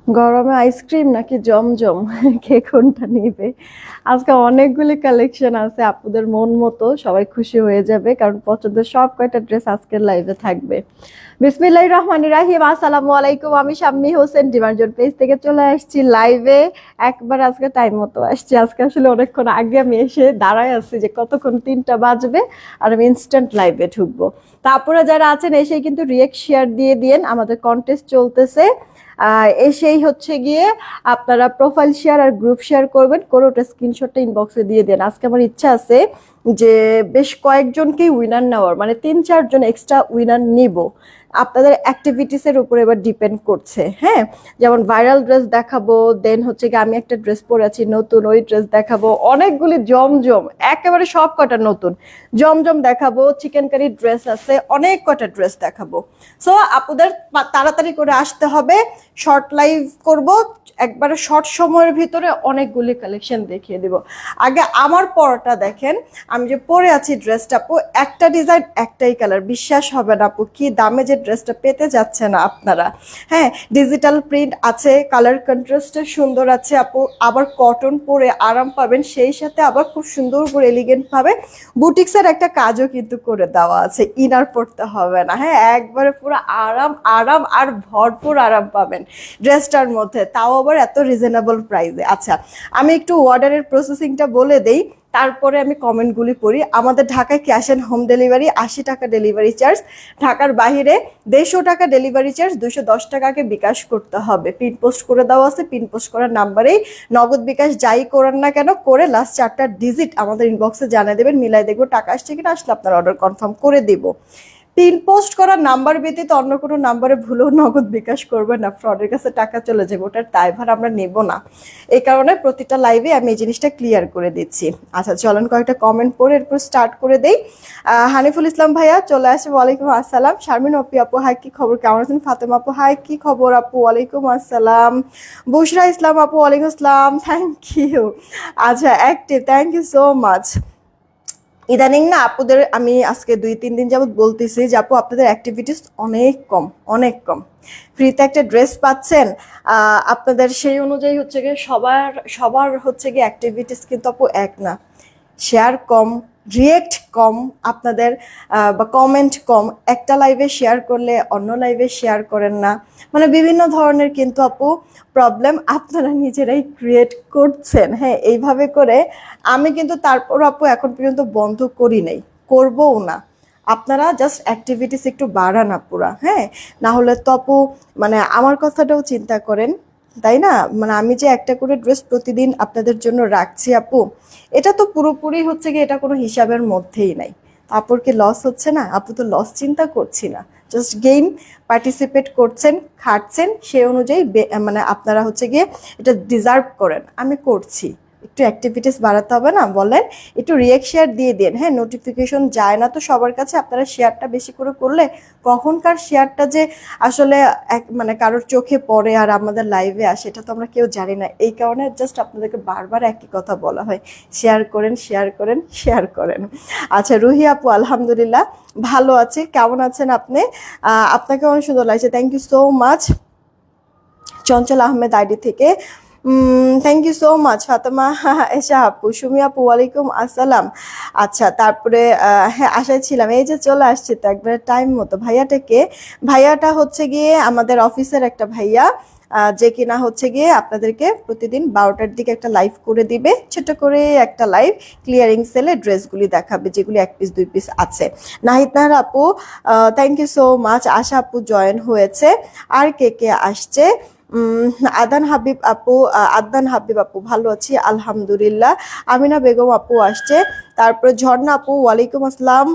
গরমে আইসক্রিম নাকি জমজম কে কোনটা নিবে? আজকে অনেকগুলি কালেকশন আছে আপুদের মন মতো, সবাই খুশি হয়ে যাবে কারণ পছন্দের সব কয়টা ড্রেস আজকের লাইভে থাকবে। বিসমিল্লাহির রহমানির রহিম, আসসালামু আলাইকুম। আমি শাম্মী হোসেন ডিমান্ডজন পেজ থেকে চলে আসছি লাইভে। একবার আজকে টাইম মতো আসছি। আজকে আসলে অনেকক্ষণ আগে আমি এসে দাঁড়ায় আছি যে কতক্ষণ 3টা বাজবে আর আমি ইনস্ট্যান্ট লাইভে ঢুকবো। তারপরে যারা আছেন এসেই কিন্তু রিয়েক্ট শেয়ার দিয়ে দিয়েন, আমাদের কন্টেস্ট চলতেছে। এসেই হচ্ছে গিয়ে আপনারা প্রোফাইল শেয়ার আর গ্রুপ শেয়ার করবেন, করে ওটা স্ক্রিনশটটা ইনবক্সে দিয়ে দেন। আজকে আমার ইচ্ছা আছে যে বেশ কয়েকজনকেই উইনার নেওয়ার, মানে 3-4 জন এক্সট্রা উইনার নিব। আপনাদের অ্যাক্টিভিটিসের উপর এবার ডিপেন্ড করছে। হ্যাঁ, যেমন ভাইরাল ড্রেস দেখাবো, দেন হচ্ছে গিয়ে আমি একটা ড্রেস পরে আছি নতুন, ওই ড্রেস দেখাবো। অনেকগুলি জমজম, একেবারে সব কটা নতুন জমজম দেখাবো। চিকেন কারি ড্রেস আছে, অনেক কটা ড্রেস দেখাবো। সো আপনাদের তাড়াতাড়ি করে আসতে হবে। শর্ট লাইভ করব, একবারে শর্ট সময়ের ভিতরে অনেকগুলি কালেকশন দেখিয়ে দিব। আগে আমার পরাটা দেখেন, আমি যে পরে আছি ড্রেসটা, আপু একটা ডিজাইন একটাই কালার, বিশ্বাস হবে না আপু কি দামে যে ড্রেসটা পেতে যাচ্ছে না আপনারা। হ্যাঁ, ডিজিটাল প্রিন্ট আছে, কালার কন্ট্রাস্টে সুন্দর আছে আপু, আবার কটন পরে আরাম পাবেন, সেই সাথে আবার খুব সুন্দর করে এলিগেন্ট ভাবে বুটিক্সের একটা কাজও কিন্তু করে দেওয়া আছে, ইনার পড়তে হবে না। হ্যাঁ, একবারে পুরো আরাম আরাম আর ভরপুর আরাম পাবেন ড্রেসটার মধ্যে, তাও আবার এত রিজনেবল প্রাইসে। আচ্ছা, আমি একটু অর্ডারের প্রসেসিংটা বলে দেই, তারপরে আমি কমেন্টগুলি পড়ি। আমাদের ঢাকায় ক্যাশ অ্যান্ড হোম ডেলিভারি, 80 টাকা ডেলিভারি চার্জ। ঢাকার বাহিরে 150 টাকা ডেলিভারি চার্জ, 210 টাকাকে বিকাশ করতে হবে। পিন পোস্ট করে দেওয়া আছে, পিন পোস্ট করার নাম্বারেই নগদ বিকাশ যাই করেন না কেন করে লাস্ট 4টা ডিজিট আমাদের ইনবক্সে জানিয়ে দেবেন, মিলাই দেখবো টাকা আসছে কিনা, আসলে আপনার অর্ডার কনফার্ম করে দিব। পিন পোস্ট করার নাম্বার ব্যতীত অন্য কোনো নাম্বারে ভুলেও নগদ বিকাশ করবে না, ফ্রডের কাছে টাকা চলে যাবে, ওটার দায়ভার আমরা নেব না। এই কারণে প্রতিটা লাইভে আমি এই জিনিসটা ক্লিয়ার করে দিচ্ছি। আচ্ছা চলেন কয়েকটা কমেন্ট পড়ে এরপর স্টার্ট করে দেই। হানিফুল ইসলাম ভাইয়া চলে আসে, ওয়ালাইকুম আসসালাম। শারমিন অপি আপু হাই, কি খবর, কেমন আছেন? ফাতেমা আপু হাই, কি খবর আপু, ওয়ালাইকুম আসসালাম। বুশরা ইসলাম আপু ওয়ালাইকুম আসসালাম, থ্যাংক ইউ। আচ্ছা active, thank you so much. ইদানিং না আপুদের আমি আজকে 2-3 দিন যাবত বলতেছি যে আপু আপনাদের অ্যাক্টিভিটিস অনেক কম, অনেক কম। ফ্রিতে একটা ড্রেস পাচ্ছেন, আপনাদের সেই অনুযায়ী হচ্ছে গিয়ে সবার সবার হচ্ছে গিয়ে অ্যাক্টিভিটিস কিন্তু আপু এক না। শেয়ার কম, রিয়েক্ট কম আপনাদের, বা কমেন্ট কম। একটা লাইভে শেয়ার করলে অন্য লাইভে শেয়ার করেন না, মানে বিভিন্ন ধরনের কিন্তু আপু প্রবলেম আপনারা নিজেরাই ক্রিয়েট করছেন। হ্যাঁ, এইভাবে করে আমি কিন্তু তারপর আপু এখন পর্যন্ত বন্ধ করি নাই, করবও না। আপনারা জাস্ট অ্যাক্টিভিটিস একটু বাড়ান আপুরা। হ্যাঁ, না হলে তো আপু মানে আমার কথাটাও চিন্তা করেন, তাই না? মানে আমি যে একটা করে ড্রেস প্রতিদিন আপনাদের জন্য রাখছি আপু, এটা তো পুরোপুরি হচ্ছে কি এটা কোনো হিসাবের মধ্যেই নাই। আপুর কি লস হচ্ছে না? আপু তো লস চিন্তা করছি না, জাস্ট গেম পার্টিসিপেট করছেন, খাটছেন, সেই অনুযায়ী মানে আপনারা হচ্ছে গিয়ে এটা ডিজার্ভ করেন, আমি করছি। একটু অ্যাক্টিভিটিস বাড়াতে হবে না বলেন? একটু রিয়েক্ট শেয়ার দিয়ে দেন। হ্যাঁ, নোটিফিকেশন যায় না তো সবার কাছে, আপনারা শেয়ারটা বেশি করে করলে কখনকার শেয়ারটা যে আসলে এক মানে কারোর চোখে পড়ে আর আমাদের লাইভে আসে এটা তো আমরা কেউ জানি না। এই কারণে জাস্ট আপনাদেরকে বারবার একই কথা বলা হয়, শেয়ার করেন, শেয়ার করেন, শেয়ার করেন। আচ্ছা রুহি আপু আলহামদুলিল্লাহ ভালো আছে, কেমন আছেন আপনি? আপনাকে অনেক সুন্দর লাগছে, thank you so much. Chanchal Ahmed ID থেকে thank you so much. Fatema Esa আপু, সুমি আপু ওয়ালাইকুম আসসালাম। আচ্ছা তারপরে হ্যাঁ আশায় ছিলাম, এই যে চলে আসছে তো একবারে টাইম মতো। ভাইয়াটা হচ্ছে গিয়ে আমাদের অফিসের একটা ভাইয়া, যে কিনা হচ্ছে গিয়ে আপনাদেরকে প্রতিদিন 12টার দিকে একটা লাইভ করে দিবে, ছোট করে একটা লাইভ ক্লিয়ারিং সেলে ড্রেসগুলি দেখাবে যেগুলি 1 পিস 2 পিস আছে। নাহিদ নাহার আপু থ্যাংক ইউ সো মাচ। আশা আপু জয়েন হয়েছে, আর কে কে আসছে? আদনান হাবিব আপু ভালো আছি আলহামদুলিল্লাহ। আমিনা বেগম আপু আসছে, তারপরে ঝর্ণা আপু ওয়ালাইকুম আসসালাম।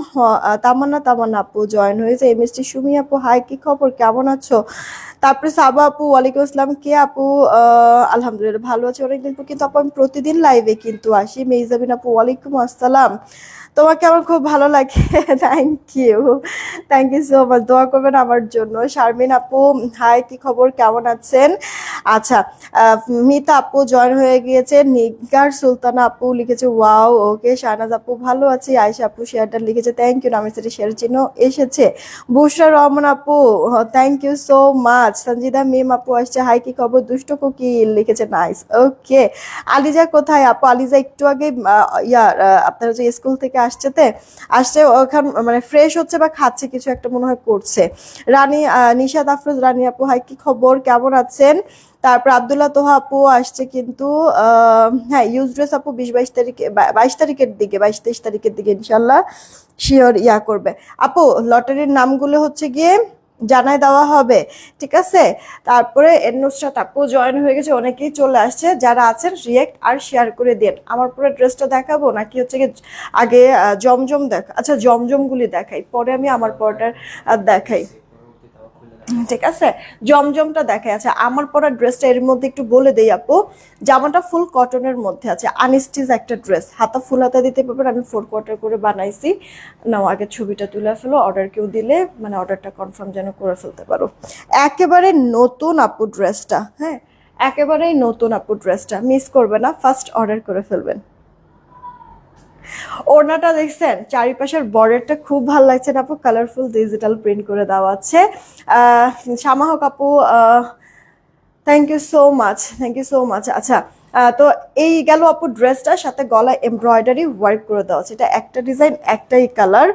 তামান্না আপু জয়েন হয়েছে। এমএসটি সুমি আপু হাই, কি খবর, কেমন আছো? তারপরে সাবা আপু ওয়ালাইকুম আসসালাম। কে আপু আলহামদুলিল্লাহ ভালো আছে, অনেকদিন পর কিন্তু আপু আমি প্রতিদিন লাইভে কিন্তু আসি। মেইজাবিন আপু ওয়ালাইকুম আসসালাম, তোমাকে আমার খুব ভালো লাগে thank you, thank you so much, দোয়া করবেন আমার জন্য। শারমিন আপু হাই, কি খবর, কেমন আছেন? আচ্ছা, মিতা আপু জয়েন হয়ে গিয়েছে। নিগার সুলতানা আপু লিখেছে ওয়াও, ওকে। শাহনাজ আপু ভালো আছি। আয়েশা আপু শেয়ারটা লিখেছে, থ্যাংক ইউ। নামিসারি শেয়ার চিহ্ন এসেছে। বুশরা রহমান আপু thank you so much. Sanjida Mim আপু আসছে, হাই কি খবর দুষ্ট কোকিল লিখেছে, নাইস ওকে। আলিজা কোথায় আপু? আলিজা একটু আগে আপনার যে স্কুল থেকে আসছে ওখান মানে ফ্রেশ হচ্ছে বা খাচ্ছে কিছু একটা মনে হয় করছে। রানী নিশাদ আফরোজ রানী আপু হাই কি খবর কেমন আছেন? তারপর আব্দুল্লাহ তোহা আপু আসছে কিন্তু হ্যাঁ ইউজ ড্রেস আপু 20-22 তারিখে 22 তারিখের দিকে 22-23 তারিখের দিকে ইনশাল্লাহ শিওর করবে আপু। লটারির নামগুলো হচ্ছে গিয়ে জানাই দেওয়া হবে, ঠিক আছে? তারপরে নুসরাত আপু জয়েন হয়ে গেছে, অনেকেই চলে আসছে। যারা আছেন রিয়েক্ট আর শেয়ার করে দেন। আমার পুরো ড্রেসটা দেখাবো নাকি হচ্ছে গিয়ে আগে জমজম আচ্ছা জমজমগুলি দেখাই, পরে আমি আমার পরটার দেখাই, ঠিক আছে? জমজমটা দেখাই। আচ্ছা আমার পরা ড্রেসটা এর মধ্যে একটু বলে দেই আপু, জামাটা ফুল কটনের মধ্যে আছে, আনস্টিচ একটা ড্রেস, হাতা ফুল হাতা দিতে পারবেন। আমি 4 কোয়ার্টার করে বানাইছি। নাও আগে ছবিটা তুলে ফেলো, অর্ডার কেউ দিলে মানে অর্ডারটা কনফার্ম যেন করে ফেলতে পারো। একেবারে নতুন আপু ড্রেসটা, হ্যাঁ একেবারেই নতুন আপু ড্রেসটা, মিস করবে না, ফার্স্ট অর্ডার করে ফেলবেন। ওড়নাটা দেখছেন, চারিপাশের বর্ডারটা খুব ভালো লাগছে না আপু? কালারফুল ডিজিটাল প্রিন্ট করে দেওয়া আছে। শামাহক আপু thank you so much, thank you so much. আচ্ছা তো এই গেল আপু ড্রেসটার সাথে গলা এমব্রয়ডারি ওয়ার্ক করে দেওয়া আছে। এটা একটা ডিজাইন একটাই কালার,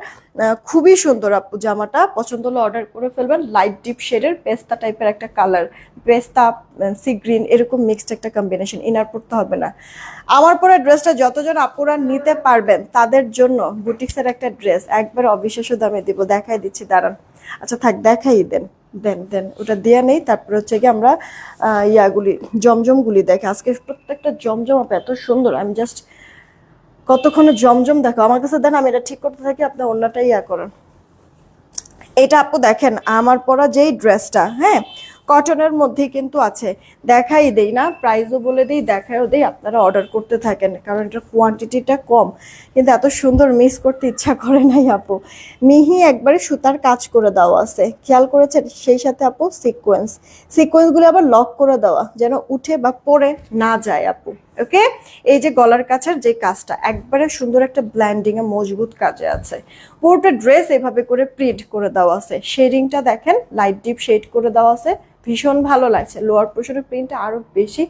খুবই সুন্দর আপু। জামাটা পছন্দ হলে অর্ডার করে ফেলবেন। লাইট ডিপ শেডের পেস্তা টাইপের একটা কালার, পেস্তা সি গ্রিন এরকম মিক্সড একটা কম্বিনেশন, ইনার পড়তে হবে না। আমার পরে ড্রেসটা যতজন আপুরা নিতে পারবেন তাদের জন্য বুটিক্সের একটা ড্রেস একবার অবিশ্বাস্য দামে দিব, দেখাই দিচ্ছি দাঁড়ান। আচ্ছা থাক দেখাই দেন, দেন ওটা দেয়া নেই। তারপরে হচ্ছে কি আমরা জমজমগুলি দেখে আজকে প্রত্যেকটা জমজম আপু এত সুন্দর। আমি জাস্ট কতক্ষণে জমজম দেখো আমার কাছে দেন, আমি এটা ঠিক করতে থাকি, আপনি অন্যটাই করেন। এটা আপু দেখেন আমার পরা যেই ড্রেসটা, হ্যাঁ কটনের মধ্যেই কিন্তু আছে। দেখাই দেই না, প্রাইসও বলে দিই, দেখাইও দেই, আপনারা অর্ডার করতে থাকেন কারণ এটার কোয়ান্টিটিটা কম। কিন্তু এত সুন্দর মিস করতে ইচ্ছা করে নাই আপু। মিহি একবারে সুতার কাজ করে দেওয়া আছে, খেয়াল করেছেন? সেই সাথে আপু সিকোয়েন্সগুলো আবার লক করে দেওয়া যেন উঠে বা পড়ে না যায় আপু। ওকে, এই যে গলার কাছের যে কাজটা একবারে সুন্দর একটা ব্ল্যান্ডিং এ মজবুত কাজে আছে। পুরোটা ড্রেস এভাবে করে প্রিন্ট করে দেওয়া আছে। শেডিংটা দেখেন লাইট ডিপ শেড করে দেওয়া আছে, ভীষণ ভালো লাগছে। লোয়ার পোর্শনের প্রিন্টটা আরো বেশি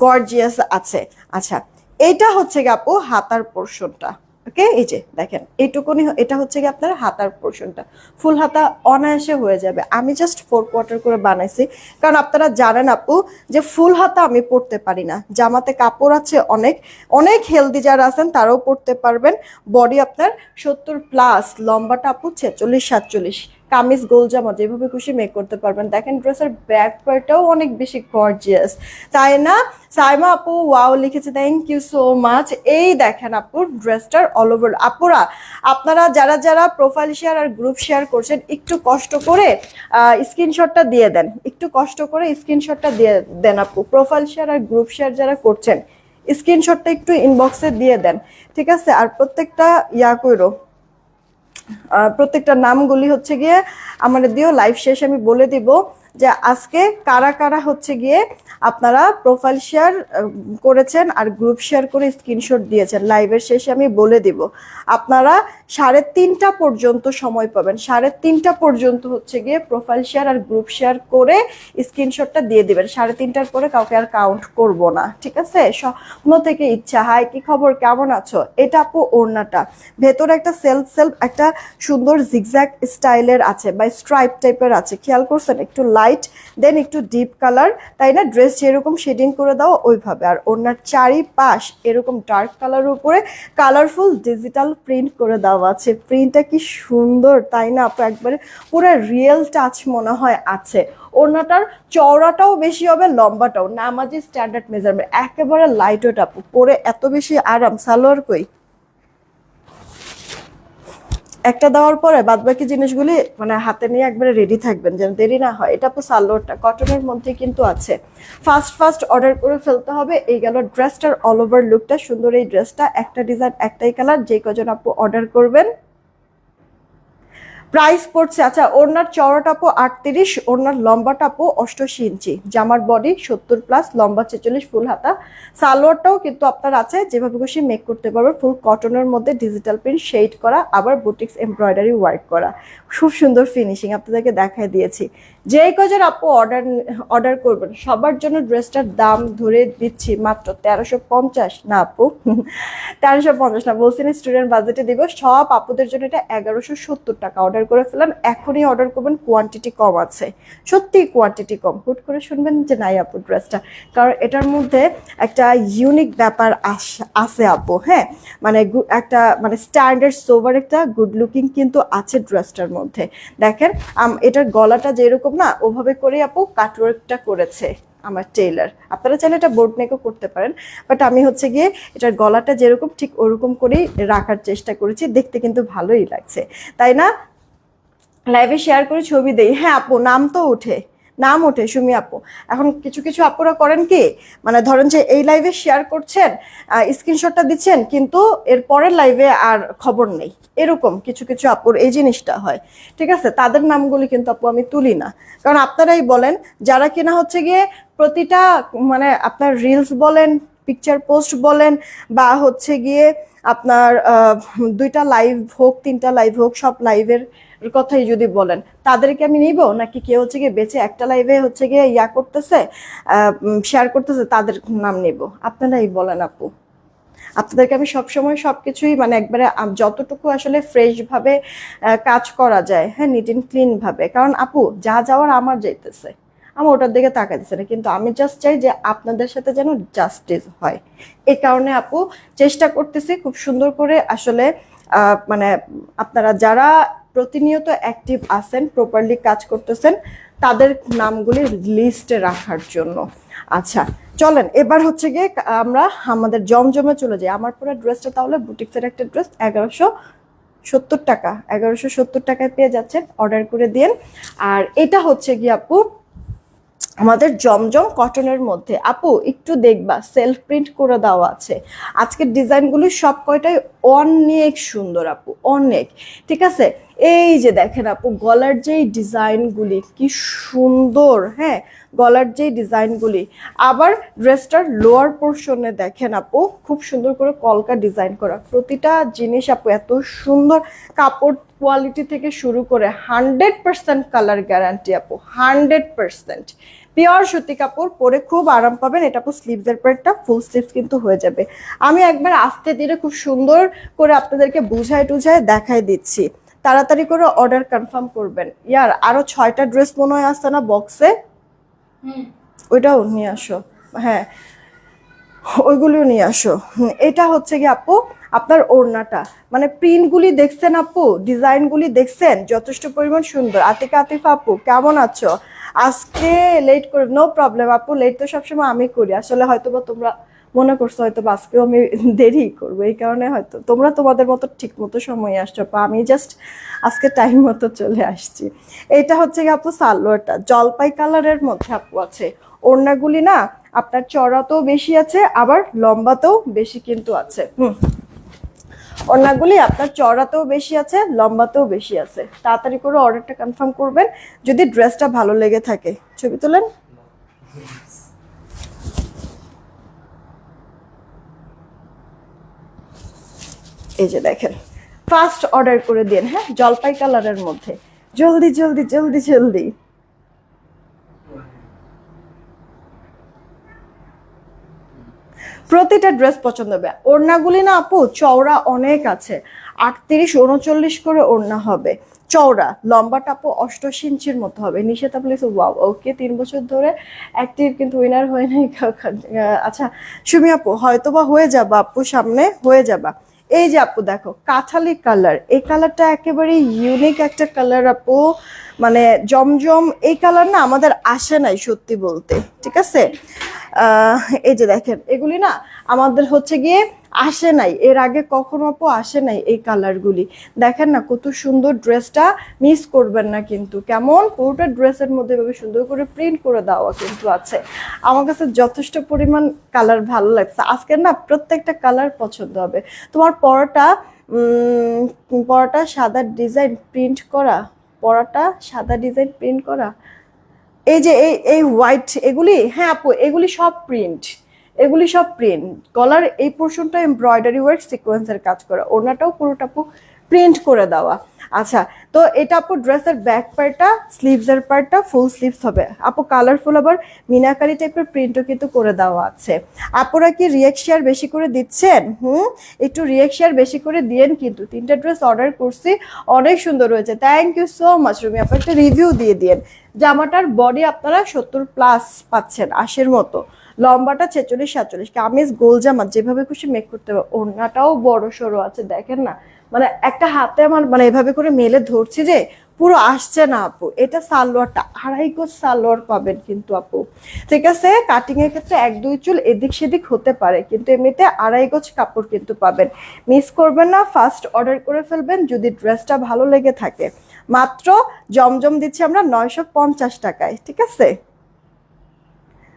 গর্জিয়াস আছে। আচ্ছা এইটা হচ্ছে গিয়ে আপু হাতার পোর্শনটা। ওকে, এই যে দেখেন এইটুকুনি, এটা হচ্ছে কি আপনার হাতার পোর্শনটা। ফুল হাতা অনায়াসে হয়ে যাবে। আমি জাস্ট 4 কোয়ার্টার করে বানাইছি কারণ আপনারা জানেন আপু যে ফুল হাতা আমি পরতে পারি না। জামাতে কাপড় আছে অনেক, অনেক হেলদি যারা আছেন তারাও পরতে পারবেন। বডি আপনার 70+, লম্বাটা আপু 46-47, কামিজ গোল জামা যেভাবে খুশি মেক করতে পারবেন। দেখেন ড্রেসের ব্যাক পার্টটাও অনেক বেশি গর্জিয়াস, তাই না? সাইমা আপু ওয়াও লিখেছে, থ্যাংক ইউ সো মাচ। এই দেখেন আপু ড্রেসটার অল ওভার। আপুরা আপনারা যারা যারা প্রোফাইল শেয়ার আর গ্রুপ শেয়ার করছেন একটু কষ্ট করে স্ক্রিনশটটা দিয়ে দেন, একটু কষ্ট করে স্ক্রিনশটটা দিয়ে দেন আপু। প্রোফাইল শেয়ার আর গ্রুপ শেয়ার যারা করছেন স্ক্রিনশটটা একটু ইনবক্সে দিয়ে দেন, ঠিক আছে? আর প্রত্যেকটা কইরো, প্রত্যেকটা নামগুলি হচ্ছে গিয়ে আমার দিও, লাইভ শেষে আমি বলে দিব যে আজকে কারা কারা হচ্ছে গিয়ে আপনারা প্রোফাইল শেয়ার করেছেন আর গ্রুপ শেয়ার করে স্ক্রিনশট দিয়েছেন। লাইভের শেষে আমি বলে দিব। আপনারা 3:30 পর্যন্ত সময় পাবেন, 3:30 পর্যন্ত হচ্ছে গিয়ে প্রোফাইল শেয়ার আর গ্রুপ শেয়ার করে স্ক্রিনশটটা দিয়ে দিবেন। 3:30টার পরে কাউকে আর কাউন্ট করব না, ঠিক আছে? স্বপ্ন থেকে ইচ্ছা। হাই কি খবর কেমন আছো? এটা আপু ওড়নাটা ভেতরে একটা সেলফ একটা সুন্দর জিগজ্যাগ স্টাইলের আছে বা স্ট্রাইপ টাইপের আছে, খেয়াল করছেন? একটু লাইট দেন একটু ডিপ কালার, তাই না? ড্রেস যেরকম শেডিং করে দাও ওইভাবে। আর ওনার চারিপাশ এরকম ডার্ক কালারের উপরে কালারফুল ডিজিটাল প্রিন্ট করে দেওয়া আছে। প্রিন্টটা কি সুন্দর, তাই না আপু? একবারে পুরো রিয়েল টাচ মনে হয় আছে। ওড়নাটার চওড়াটাও বেশি হবে, লম্বাটাও নামাজি স্ট্যান্ডার্ড মেজারমেন্ট, একেবারে লাইট ওয়েট আপু। পরে এত বেশি আরাম। সালোয়ার কই? একটা দেওয়ার পরে বাদ বাকি জিনিসগুলি মানে হাতে নিয়ে একবারে রেডি থাকবেন যেন দেরি না হয়। এটা আপু সালোয়ারটা কটনের মধ্যে কিন্তু আছে। ফার্স্ট অর্ডার করে ফেলতে হবে। এই গেল ড্রেসটার অল ওভার লুকটা। সুন্দর এই ড্রেসটা, একটা ডিজাইন একটাই কালার। যে কজন আপু অর্ডার করবেন প্রাইস পড়ছে, আচ্ছা ওড়নার চওড়াটা আপু 38, ওড়নার লম্বাটা আপু 88 ইঞ্চি, জামার বডি 70 প্লাস, লম্বা 46, ফুল হাতা। সালোয়ারটাও কিন্তু আপনার আছে, যেভাবে খুশি মেক করতে পারবেন, ফুল কটনের মধ্যে ডিজিটাল প্রিন্ট শেড করা, আবার বুটিক্স এমব্রয়ডারি ওয়ার্ক করা, খুব সুন্দর ফিনিশিং আপনাদেরকে দেখায় দিয়েছি। যেই কজন আপু অর্ডার করবেন সবার জন্য ড্রেসটার দাম ধরে দিচ্ছি মাত্র 1350, না আপু 1350 না, বলছি না স্টুডেন্ট বাজেটে দিব। সব আপুদের জন্য এটা 1170 টাকা। অর্ডার করে ফেলাম, এখনই অর্ডার করবেন, কোয়ান্টিটি কম আছে, সত্যি কোয়ান্টিটি কম। হুট করে শুনবেন যে নাই আপু ড্রেসটা, কারণ এটার মধ্যে একটা ইউনিক ব্যাপার আছে আপু, হ্যাঁ মানে একটা মানে স্ট্যান্ডার্ড সোভার একটা গুড লুকিং কিন্তু আছে ড্রেসটার মধ্যে। দেখেন এটার গলাটা যেরকম না, ওভাবে করে আপু কাটওয়ার্কটা করেছে আমার টেইলার। আপনারা চাইলে এটা বোর্ড নেকও করতে পারেন, বাট আমি হচ্ছে গিয়ে এটার গলাটা যেরকম ঠিক ওরকম করেই রাখার চেষ্টা করেছি, দেখতে কিন্তু ভালোই লাগছে, তাই না? লাইভে শেয়ার করে ছবি দেই, হ্যাঁ আপু নাম তো ওঠে, নাম ওঠে সুমি আপু। এখন কিছু কিছু আপুরা করেন কি, মানে ধরেন যে এই লাইভে শেয়ার করছেন, স্ক্রিনশটটা দিচ্ছেন, কিন্তু এর পরের লাইভে আর খবর নেই, এরকম কিছু কিছু আপুর এই জিনিসটা হয়, ঠিক আছে? তাদের নামগুলি কিন্তু আপু আমি তুলি না, কারণ আপনারাই বলেন যারা কিনা হচ্ছে গিয়ে প্রতিটা মানে আপনার রিলস বলেন, পিকচার পোস্ট বলেন, বা হচ্ছে গিয়ে আপনার 2টা লাইভ হোক 3টা লাইভ হোক, সব লাইভের কথাই যদি বলেন, তাদেরকে আমি নিব নাকি কেউ হচ্ছে গিয়ে বেঁচে একটা লাইভে হচ্ছে গিয়ে ইয়া করতেছে, শেয়ার করতেছে, তাদের নাম নিব? আপনারাই বলেন আপু। আপনাদেরকে আমি সবসময় সবকিছুই মানে একবারে যতটুকু আসলে ফ্রেশ ভাবে কাজ করা যায়, হ্যাঁ নিট অ্যান্ড ক্লিন ভাবে, কারণ আপু যা যাওয়ার আমার যাইতেছে, আমার ওটার দিকে তাকাইতেছে না, কিন্তু আমি জাস্ট চাই যে আপনাদের সাথে যেন জাস্টিস হয়। এই কারণে আপু চেষ্টা করতেছি খুব সুন্দর করে আসলে মানে আপনারা যারা প্রতিনিয়ত অ্যাক্টিভ আছেন, প্রপারলি কাজ করতেছেন, তাদের নামগুলি লিস্টে রাখার জন্য। আচ্ছা চলেন এবার হচ্ছে গিয়ে আমরা আমাদের জমজমে চলে যাই। আমার পুরো ড্রেসটা তাহলে বুটিক্সের একটা ড্রেস 1170 টাকা, 1170 টাকায় পেয়ে যাচ্ছেন, অর্ডার করে দিন। আর এটা হচ্ছে গিয়ে আপু আমাদের জমজম কটনের মধ্যে, আপু একটু দেখবা সেলফ প্রিন্ট করে দেওয়া আছে। আজকের ডিজাইনগুলি সব কয়টাই অনেক সুন্দর আপু, অনেক, ঠিক আছে? এই যে দেখেন আপু গলার যেই ডিজাইনগুলি কি সুন্দর, হ্যাঁ গলার যেই ডিজাইনগুলি, আবার ড্রেসটার লোয়ার পোর্শনে দেখেন আপু খুব সুন্দর করে কলকা ডিজাইন করা, প্রতিটা জিনিস আপু এত সুন্দর, কাপড় কোয়ালিটি থেকে শুরু করে 100% কালার গ্যারান্টি আপু, 100% পিওর সুতি কাপড়, পরে খুব আরাম পাবেন। এটা আপু স্লিভসের পার্টটা ফুল স্লিভস কিন্তু হয়ে যাবে। আমি একবার আস্তে ধীরে খুব সুন্দর করে আপনাদেরকে বুঝায় টুঝায় দেখাই দিচ্ছি, তাড়াতাড়ি করে অর্ডার কনফার্ম করবেন। ইয়ার আরো 6টা ড্রেস মনে হয় আসছে না বক্সে, ওইটাও নিয়ে আসো, হ্যাঁ ওইগুলিও নিয়ে আসো। এটা হচ্ছে কি আপু আপনার ওড়নাটা, মানে প্রিন্টগুলি দেখছেন আপু, ডিজাইনগুলি দেখছেন, যথেষ্ট পরিমাণ সুন্দর। আতিফা আপু কেমন আছো? আজকে লেট করে, নো প্রবলেম আপু, লেট তো সবসময় আমি করি আসলে, হয়তো বা তোমরা মনে করছো হয়তো বা আজকেও আমি দেরি করবো, এই কারণে হয়তো তোমরা তোমাদের মতো ঠিক মতো সময় আসছো, আমি জাস্ট আজকে টাইম মতো চলে আসছি। এটা হচ্ছে কি আপু সালোয়ারটা জলপাই কালারের মধ্যে আপু আছে। ওড়নাগুলি না আপনার চড়াতেও বেশি আছে, আবার লম্বাতেও বেশি কিন্তু আছে। ওড়নাগুলি আপনার চড়াতেও বেশি আছে, লম্বাতেও বেশি আছে। তাড়াতাড়ি করে অর্ডারটা কনফার্ম করবেন যদি ড্রেসটা ভালো লেগে থাকে। ছবি তোলেন। এই যে দেখেন, ফার্স্ট অর্ডার করে দিন, হ্যাঁ জলপাই কালারের মধ্যে, জলদি জলদি জলদি জলদি। প্রতিটা ড্রেস পছন্দ হবে। ওড়নাগুলি না আপু চওড়া অনেক আছে, 38-39 করে ওড়না হবে চওড়া, লম্বাটা আপু 88 ইঞ্চির মতো হবে। নিশেতা প্লিজ ওয়াও, ওকে 3 বছর ধরে অ্যাক্টিভ কিন্তু উইনার হয় নাই। আচ্ছা সুমি আপু হয়তো বা হয়ে যাবা আপু, সামনে হয়ে যাবা। এই যে আপু দেখো কাঠালি কালার, এই কালারটা একেবারে ইউনিক একটা কালার আপু, মানে জমজম এই কালার না আমাদের আসে নাই সত্যি বলতে, ঠিক আছে। এই যে দেখেন এগুলি না আমাদের হচ্ছে গিয়ে আসে নাই, এর আগে কখনো আপু আসে নাই এই কালারগুলি। দেখেন না কত সুন্দর, ড্রেসটা মিস করবেন না কিন্তু। কেমন পুরোটা ড্রেসের মধ্যে এভাবে সুন্দর করে প্রিন্ট করে দেওয়া কিন্তু আছে। আমার কাছে যথেষ্ট পরিমাণ কালার ভালো লাগছে আজকে না, প্রত্যেকটা কালার পছন্দ হবে তোমার। পরাটা সাদা ডিজাইন প্রিন্ট করা, পরাটা সাদা ডিজাইন প্রিন্ট করা, এই যে এই হোয়াইট এগুলি, হ্যাঁ আপু এগুলি সব প্রিন্ট, এগুলি সব প্রিন্ট। গলার এই পোর্শনটা এমব্রয়ডারি ওয়ার্ক সিকোয়েন্সের কাজ করা, ওনাটাও পুরোটা আপু প্রিন্ট করে দেওয়া। আচ্ছা, তো এটা আপু ড্রেসের ব্যাক পার্টটা, স্লিভসের পার্টটা ফুল স্লিভস হবে আপু, কালারফুল আবার মিনাকারি টাইপের প্রিন্টও কিন্তু করে দেওয়া আছে। আপুরা কি রিয়েক্ট শেয়ার বেশি করে দিচ্ছেন? একটু রিয়েক্ট শেয়ার বেশি করে দিয়েন কিন্তু। 3টা ড্রেস অর্ডার করছি, অনেক সুন্দর হয়েছে, thank you so much Rumi আপু। একটা রিভিউ দিয়ে দিয়েন। জামাটার বডি আপনারা 70+ পাচ্ছেন, 80-র মতো, লম্বাটা 46-47, কামিজ গোল জামা যেভাবে খুশি মেক করতে হবে। ওড়নাটাও বড় সড়ো আছে, দেখেন না, মানে একটা হাতে আমার মানে এভাবে করে মেলে ধরছি যে পুরো আসছে না আপু। এটা সালোয়ারটা 2.5 গজ সালোয়ার পাবেন কিন্তু আপু, ঠিক আছে। কাটিং এর ক্ষেত্রে 1-2 চুল এদিক সেদিক হতে পারে, কিন্তু এমনিতে 2.5 গজ কাপড় কিন্তু পাবেন। মিস করবেন না, ফার্স্ট অর্ডার করে ফেলবেন যদি ড্রেসটা ভালো লেগে থাকে। মাত্র জমজম দিচ্ছি আমরা 950 টাকায়, ঠিক আছে।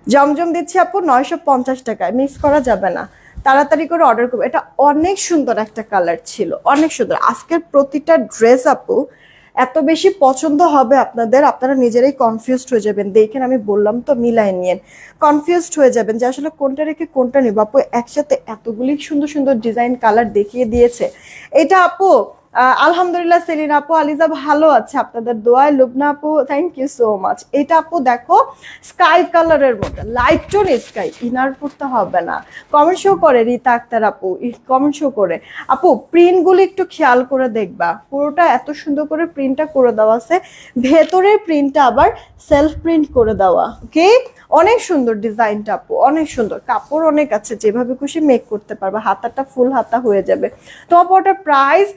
জমজম দিচ্ছি আপু 950 টাকায়, মিস করা যাবে না, তাড়াতাড়ি করে অর্ডার করবো। এটা অনেক সুন্দর একটা কালার ছিল, অনেক সুন্দর। আজকের প্রতিটা ড্রেস আপু এত বেশি পছন্দ হবে আপনাদের, আপনারা নিজেরাই কনফিউজড হয়ে যাবেন। দেখেন আমি বললাম তো, মিলাই নিয়েন, কনফিউজড হয়ে যাবেন যে আসলে কোনটা রেখে কোনটা নেব। আপু একসাথে এতগুলি সুন্দর সুন্দর ডিজাইন কালার দেখিয়ে দিয়েছে। এটা আপু আলহামদুলিল্লাহ সেলিনা আপু, আলিজা ভালো আছে আপনাদের দোয়ায়, লুবনা আপু থ্যাংক ইউ সো মাচ। এটা আপু দেখো স্কাই কালারের মধ্যে, লাইট টোন স্কাই, ইনার পড়তে হবে না। কমেন্ট শো করে রীতা আক্তার আপু, কমেন্ট শো করে। আপু প্রিন্টগুলি একটু খেয়াল করে দেখবা, পুরোটা এত সুন্দর করে প্রিন্টটা করে দেওয়া আছে, ভেতরের প্রিন্টটা আবার সেলফ প্রিন্ট করে দেওয়া, ওকে। অনেক সুন্দর ডিজাইনটা আপু, অনেক সুন্দর, কাপড় অনেক আছে, যেভাবে খুশি মেক করতে পারবে, হাতাটা ফুল হাতা হয়ে যাবে। তো আপু ওটার প্রাইস,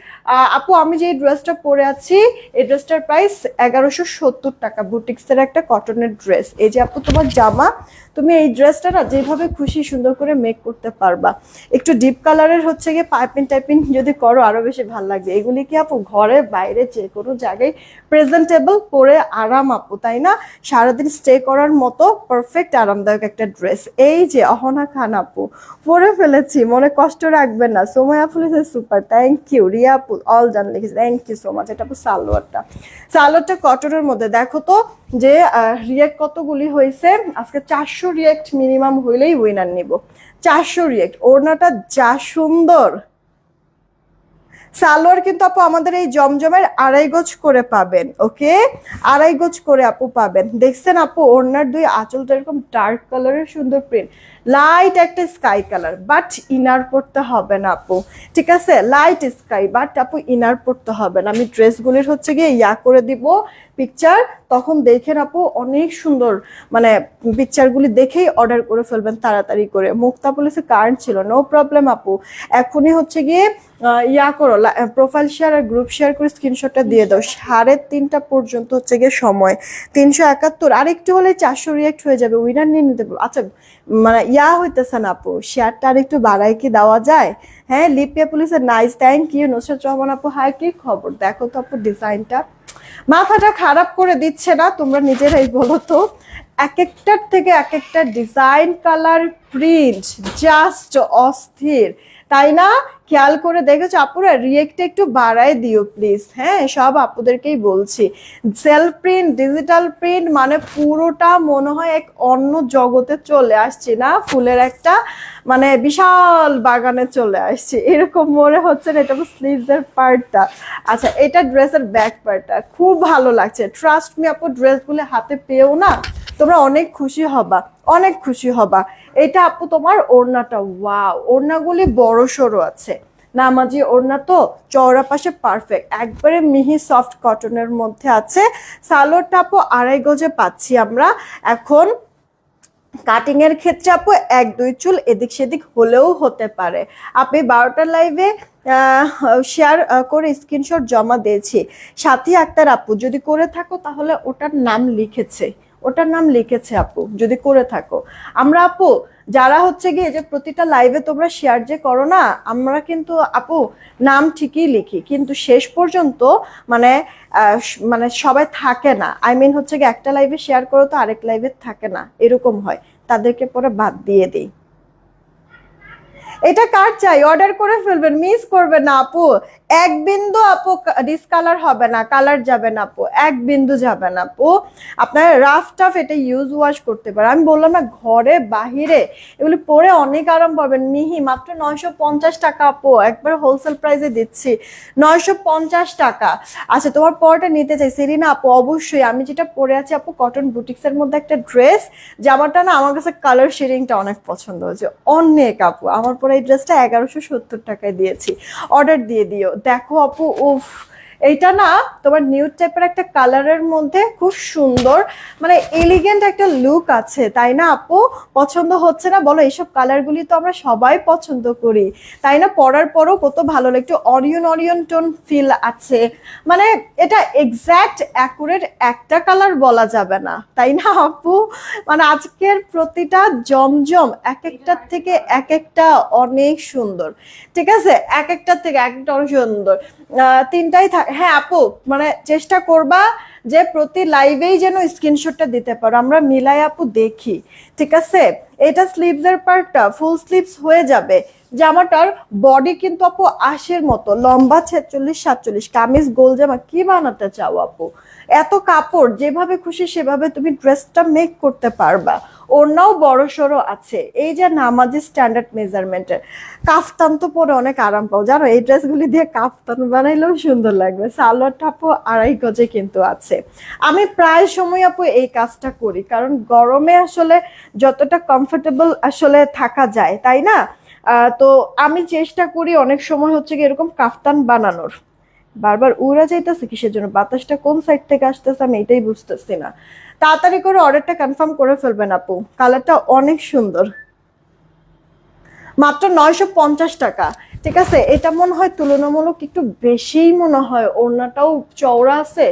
আপু আমি যে ড্রেসটা পরে আছি এই ড্রেসটার প্রাইস 1170 টাকা, বুটিক্সের একটা কটনের ড্রেস। এই যে আপু তোমার জামা, তুমি এই ড্রেসটা না যেভাবে খুশি সুন্দর করে মেক করতে পারবা। একটু ডিপ কালারের হচ্ছে গিয়ে পাইপিং টাইপিং যদি করো আরো বেশি ভালো লাগবে। এগুলি কি আপু ঘরে বাইরে যে কোনো জায়গায় প্রেজেন্টেবল, পরে আরাম আপু, তাই না? সারাদিন স্টে করার মতো পারফেক্ট আরামদায়ক একটা ড্রেস। এই যে অহনা খান আপু পরে ফেলেছি, মনে কষ্ট রাখবেন না। সোমাই আপু লিখেছে সুপার, থ্যাংক ইউ। রিয়া আপু অল জান লিখেছে, থ্যাংক ইউ সো মাচ। এটা আপু সালোয়ারটা, সালোয়ারটা কটনের মধ্যে। দেখো তো যে রিয়েক্ট কতগুলি হয়েছে আজকে, 400 রিয়েক্ট মিনিমাম হইলেই উইনার নিব। 400 রিয়েক্ট, ওড়নাটা যা সুন্দর। সালোয়ার কিন্তু আপু আমাদের এই জমজমের 2.5 গজ করে পাবেন, ওকে, 2.5 গজ করে আপু পাবেন। দেখছেন আপু ওড়নার 2 আঁচলটা এরকম ডার্ক কালারের সুন্দর প্রিন্ট, লাইট একটা স্কাই কালার, বাট ইনার পড়তে হবে না আপু, ঠিক আছে। লাইট স্কাই বাট আপু ইনার পড়তে হবে না। আমি ড্রেসগুলির হচ্ছে গিয়ে করে দিব পিকচার, তখন দেখেন আপু অনেক সুন্দর, মানে পিকচারগুলি দেখেই অর্ডার করে ফেলবেন তাড়াতাড়ি করে। মুক্তা পুলিশে কারেন্ট ছিল, নো প্রবলেম আপু, এখনই হচ্ছে গিয়ে করো, প্রোফাইল শেয়ার আর গ্রুপ শেয়ার করে স্ক্রিনশটটা দিয়ে দাও। 3:30 পর্যন্ত হচ্ছে গিয়ে সময়, 371, আর একটু হলে 400 রিয়েক্ট হয়ে যাবে, উইনার নিয়ে নিতে পারবো। আচ্ছা মানে হইতেছে না আপু, শেয়ারটা আর একটু বাড়ায় কি দেওয়া যায়? হ্যাঁ, লিপিয়া পুলিশের nice, thank you. Nusrat Rahman আপু হাই, কি খবর? দেখো তো আপু ডিজাইনটা, মাথাটা খারাপ করে দিচ্ছে না? তোমরা নিজেরাই বলো তো, এক একটার থেকে এক একটা ডিজাইন, কালার, প্রিন্ট জাস্ট অস্থির, তাই না? খেয়াল করে দেখেছো আপুরা? রিয়েক্টটা একটু বাড়ায় দিও প্লিজ, হ্যাঁ, সব আপুদেরকেই বলছি। সেলফ প্রিন্ট, ডিজিটাল প্রিন্ট, মানে পুরোটা মনে হয় এক অন্য জগতে চলে আসছে না, ফুলের একটা মানে বিশাল বাগানে চলে আসছে এরকম মনে হচ্ছে না। এটা স্লিভস এর পার্টটা, আচ্ছা এটা ড্রেসের ব্যাক পার্টটা খুব ভালো লাগছে। ট্রাস্ট মি আপু, ড্রেসগুলো হাতে পেও না তোমরা অনেক খুশি হবা, অনেক খুশি হবা। এটা আপু তোমার ওড়নাটা, ওয়াও, ওড়নাগুলি বড় সড়ো আছে, নামাজি ওড়না তো, চওড়া পাশে পারফেক্ট, একবারে মিহি সফট কটনের মধ্যে আছে। সালোয়ারটা আপু 2.5 গজে পাচ্ছি আমরা এখন। কাটিং এর ক্ষেত্রে আপু 1-2 চুল এদিক সেদিক হলেও হতে পারে। আপনি 12টার লাইভে শেয়ার করে স্ক্রিনশট জমা দিয়েছি, সাথী আক্তার আপু যদি করে থাকো তাহলে ওটার নাম লিখেছে আপু, যদি করে থাকো। আমরা আপু যারা হচ্ছে গিয়ে যে প্রতিটা লাইভে তোমরা শেয়ার যে করো না, আমরা কিন্তু আপু নাম ঠিকই লিখি, কিন্তু শেষ পর্যন্ত মানে মানে সবাই থাকে না। আই মিন হচ্ছে গিয়ে একটা লাইভে শেয়ার করো তো আরেক লাইভে থাকে না, এরকম হয়, তাদেরকে পরে বাদ দিয়ে দিই। এটা কার চাই, অর্ডার করে ফেলবেন, মিস করবেন না আপু। এক বিন্দু আপু ডিসকালার হবে না, কালার যাবে না আপু, এক বিন্দু যাবে না আপু। আপনার রাফ টাফ এটা ইউজ ওয়াশ করতে পারেন, আমি বললাম না ঘরে বাহিরে এগুলি পরে অনেক আরাম পাবেন। মিহি মাত্র 950 টাকা আপু, একবার হোলসেল প্রাইসে দিচ্ছি 950 টাকা। আচ্ছা তোমার পরটা নিতে চাই সেরিনা আপু, অবশ্যই। আমি যেটা পরে আছি আপু কটন বুটিক্স এর মধ্যে একটা ড্রেস, জামাটা না আমার কাছে কালার শেডিংটা অনেক পছন্দ হয়েছে, অনেক আপু। আমার পরে এই ড্রেসটা 1170 টাকায় দিয়েছি, অর্ডার দিয়ে দিও। দেখো আপু, উফ, এইটা না তোমার নিউড টাইপের একটা কালারের মধ্যে খুব সুন্দর, মানে এলিগেন্ট একটা লুক আছে, তাই না আপু? পছন্দ হচ্ছে না বলো? এইসব কালারগুলি তো আমরা সবাই পছন্দ করি, তাই না? পরার পরও কত ভালো লাগে, একটু অনিয়ন টোন ফিল আছে, মানে এটা এক্স্যাক্ট অ্যাকুরেট একটা কালার বলা যাবে না, তাই না আপু? মানে আজকের প্রতিটা জমজম এক একটার থেকে এক একটা অনেক সুন্দর, ঠিক আছে? এক একটার থেকে এক একটা অনেক সুন্দর। তিনটাই হ্যাঁ আপু, মানে চেষ্টা করবা যে প্রতি লাইভেই যেন স্ক্রিনশটটা দিতে পারো, আমরা মিলাই আপু দেখি, ঠিক আছে? এটা স্লিভস এর পার্টটা ফুল স্লিভস হয়ে যাবে। জামাটার বডি কিন্তু আপু 80-এর মতো লম্বা, 46-47, কামিজ গোল জামা, কি বানাতে চাও আপু? এত কাপড়, যেভাবে খুশি সেভাবে তুমি ড্রেসটা মেক করতে পারবা। ওড়নাও বড় সড়ো আছে, এই যে নামাজি স্ট্যান্ডার্ড মেজারমেন্টের। কাফতান তো পরে অনেক আরাম পাও জানো, এই ড্রেসগুলি দিয়ে কাফতান বানাইলেও সুন্দর লাগবে। সালোয়ারটা আপু 2.5 গজে কিন্তু আছে। আমি প্রায় সময় আপু এই কাজটা করি, কারণ গরমে আসলে যতটা কমফোর্টেবল আসলে থাকা যায়, তাই না? তো আমি চেষ্টা করি অনেক সময় হচ্ছে কি এরকম কাফতান বানানোর। বারবার উড়া যাইতেছে কিসের জন্য, বাতাসটা কোন সাইড থেকে আসতেছে আমি এটাই বুঝতেছি না। তাড়াতাড়ি করে অর্ডারটা কনফার্ম করে ফেলবেন আপু, কালারটা অনেক সুন্দর। মাত্র 950 টাকা, ঠিক আছে? এটা মনে হয় তুলনামূলক একটু বেশিই মনে হয়, ওড়নাটাও চওড়া আছে,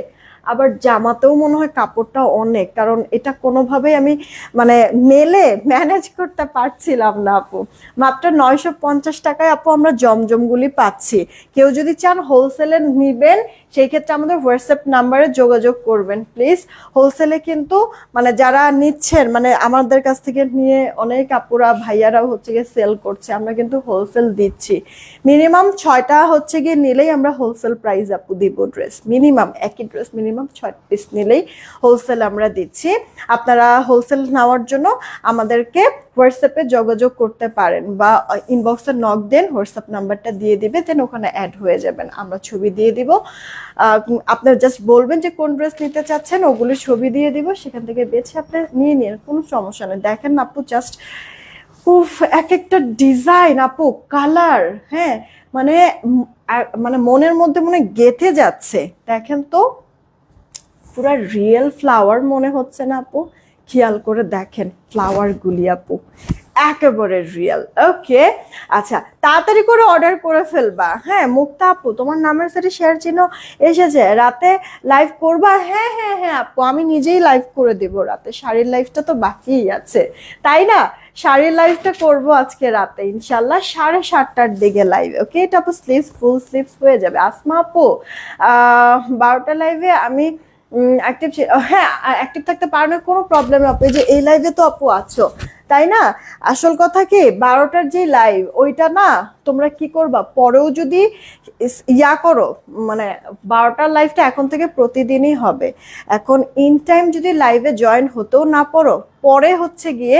আবার জামাতেও মনে হয় কাপড়টা অনেক, কারণ এটা কোনোভাবেই আমি মানে মেলে ম্যানেজ করতে পারছিলাম না আপু। মাত্র 950 টাকায় আপু আমরা জমজমগুলি পাচ্ছি। কেউ যদি চান হোলসেলে নিবেন, সেই ক্ষেত্রে আমাদের হোয়াটসঅ্যাপ নাম্বারে যোগাযোগ করবেন প্লিজ। হোলসেলে কিন্তু মানে যারা নিচ্ছেন, মানে আমাদের কাছ থেকে নিয়ে অনেক আপুরা ভাইয়ারাও হচ্ছে গিয়ে সেল করছে, আমরা কিন্তু হোলসেল দিচ্ছি। মিনিমাম 6টা হচ্ছে গিয়ে নিলেই আমরা হোলসেল প্রাইস আপু দিব ড্রেস, মিনিমাম একই ড্রেস মিনিমাম 6 পিস নিলেই হোলসেল আমরা দিচ্ছি। আপনারা হোলসেল নেওয়ার জন্য আমাদেরকে হোয়াটসঅ্যাপে যোগাযোগ করতে পারেন, বা ইনবক্সে নক দেন, হোয়াটসঅ্যাপ নাম্বারটা দিয়ে দিবে, দেন ওখানে অ্যাড হয়ে যাবেন, আমরা ছবি দিয়ে দিব। আপনার জাস্ট বলবেন যে কোন ড্রেস নিতে চাচ্ছেন, ওগুলোর ছবি দিয়ে দিব, সেখান থেকে বেছে আপনি নিয়ে নিন, কোনো সমস্যা নেই। দেখেন আপু জাস্ট উফ, এক একটা ডিজাইন আপু, কালার, হ্যাঁ, মানে মানে মনের মধ্যে মনে গেঁথে যাচ্ছে। দেখেন তো, পুরা রিয়েল ফ্লাওয়ার মনে হচ্ছে না আপু? খেয়াল করে দেখেন ফ্লাওয়ার গুলি আপু, একেবারে রিয়েল। ওকে, আচ্ছা তাড়াতাড়ি করে অর্ডার করে ফেলবা। হ্যাঁ মুক্তা আপু, তোমার নামের সাথে শেয়ার চিহ্ন এসেছে, রাতে লাইভ করবা? হ্যাঁ হ্যাঁ হ্যাঁ আপু, আমি নিজেই লাইভ করে দেব রাতে, শাড়ির লাইভটা তো বাকিই আছে, তাই না? শাড়ির লাইভটা করব আজকে রাতে ইনশাল্লাহ 7:30টার দিকে লাইভ। ওকে, এটা আপু স্লিভস ফুল স্লিভস হয়ে যাবে। আসমা আপু 12টা লাইভে আমি অ্যাক্টিভ, হ্যাঁ অ্যাক্টিভ থাকতে পারো না, কোনো প্রবলেম আপু, যে এই লাইভে তো আপু আছো, তাই না? আসল কথা কি 12টার যে লাইভ ওইটা না, তোমরা কি করবা পরেও যদি ইয়া করো, মানে 12টার লাইভটা এখন থেকে প্রতিদিনই হবে। এখন ইন টাইম যদি লাইভে জয়েন হতেও না পারো, পরে হচ্ছে গিয়ে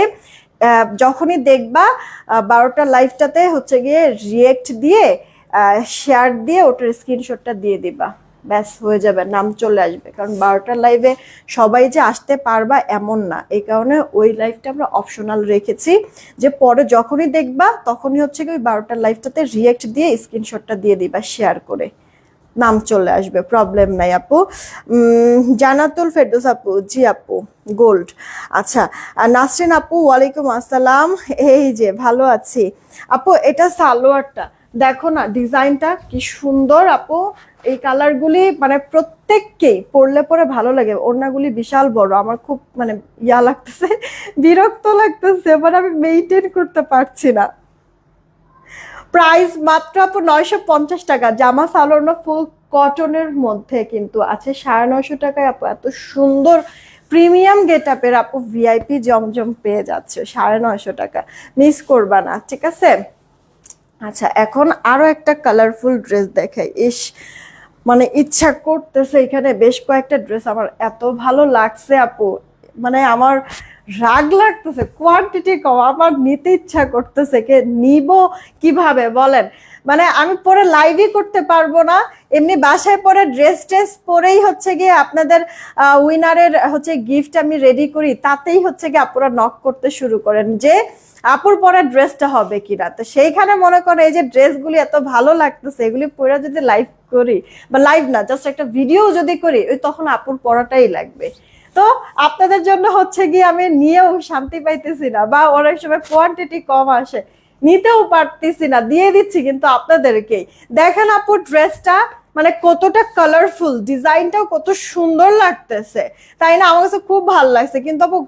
যখনই দেখবা 12টার লাইভটাতে হচ্ছে গিয়ে রিয়েক্ট দিয়ে শেয়ার দিয়ে ওটার স্ক্রিনশটটা দিয়ে দিবা, ব্যাস হয়ে যাবে, নাম চলে আসবে। কারণ 12টার লাইভে সবাই যে আসতে পারবা এমন না, এই কারণে ওই লাইভটা আমরা অপশনাল রেখেছি, যে পরে যখনই দেখবা তখনই হচ্ছে কি ওই 12টার লাইভটাতে রিয়েক্ট দিয়ে স্ক্রিনশটটা দিয়ে দিবা শেয়ার করে। নাম চলে আসবে, প্রবলেম নাই আপু। জান্নাতুল ফেরদৌস আপু, জি আপু গোল্ড। আচ্ছা, নাসরিন আপু ওয়ালাইকুম আসসালাম, এই যে ভালো আছি আপু। এটা সালোয়ারটা দেখো না, ডিজাইনটা কি সুন্দর আপু। এই কালারগুলি মানে প্রত্যেককেই পরলে পরে ভালো লাগে। ওড়নাগুলি বিশাল বড়, আমার খুব মানে ইয়া লাগতেছে, বিরক্ত লাগতেছে, মানে আমি মেইনটেইন করতে পারছি না। প্রাইস মাত্র আপু 950 টাকা। জামা সালোয়ার ফুল কটনের মধ্যে কিন্তু আছে 950 টাকায় আপু। এত সুন্দর প্রিমিয়াম গেট আপের আপু ভিআইপি জমজম পেয়ে যাচ্ছে 950 টাকা, মিস করবা না, ঠিক আছে। আচ্ছা, এখন আরো একটা কালারফুল ড্রেস দেখাই। ইস, মানে ইচ্ছা করতেছে, এখানে বেশ কয়েকটা ড্রেস আমার এত ভালো লাগছে আপু, মানে আমার রাগ লাগতেছে, কোয়ান্টিটি কম, আমার নিতে ইচ্ছা করতেছে, কে নিব কিভাবে বলেন। মানে আমি পরে লাইভই করতে পারবো না, এমনি বাসায় পরে ড্রেস ট্রেস পরেই হচ্ছে গিয়ে আপনাদের উইনারের হচ্ছে গিফট আমি রেডি করি, তাতেই হচ্ছে গিয়ে আপুরা নক করতে শুরু করেন যে আপুর পরে ড্রেসটা হবে কিনা। তো সেইখানে মনে করেন এই যে ড্রেসগুলি এত ভালো লাগতেছে, এগুলি পরে যদি লাইভ করি, বা লাইভ না জাস্ট একটা ভিডিও যদি করি, ওই তখন আপুর পরাটাই লাগবে। তো আপনাদের জন্য হচ্ছে গিয়ে আমি নিয়েও শান্তি পাইতেছি না, বা অনেক সময় কোয়ান্টিটি কম আসে, নিতেও পারতেছি না, দিয়ে দিচ্ছি কিন্তু আপনাদেরকেই। দেখেন আপু ড্রেসটা মানে কতটা কালারফুল, ডিজাইনটাও কত সুন্দর লাগতেছে, তাই না? আমার কাছে খুব ভালো লাগছে, কিন্তু আপু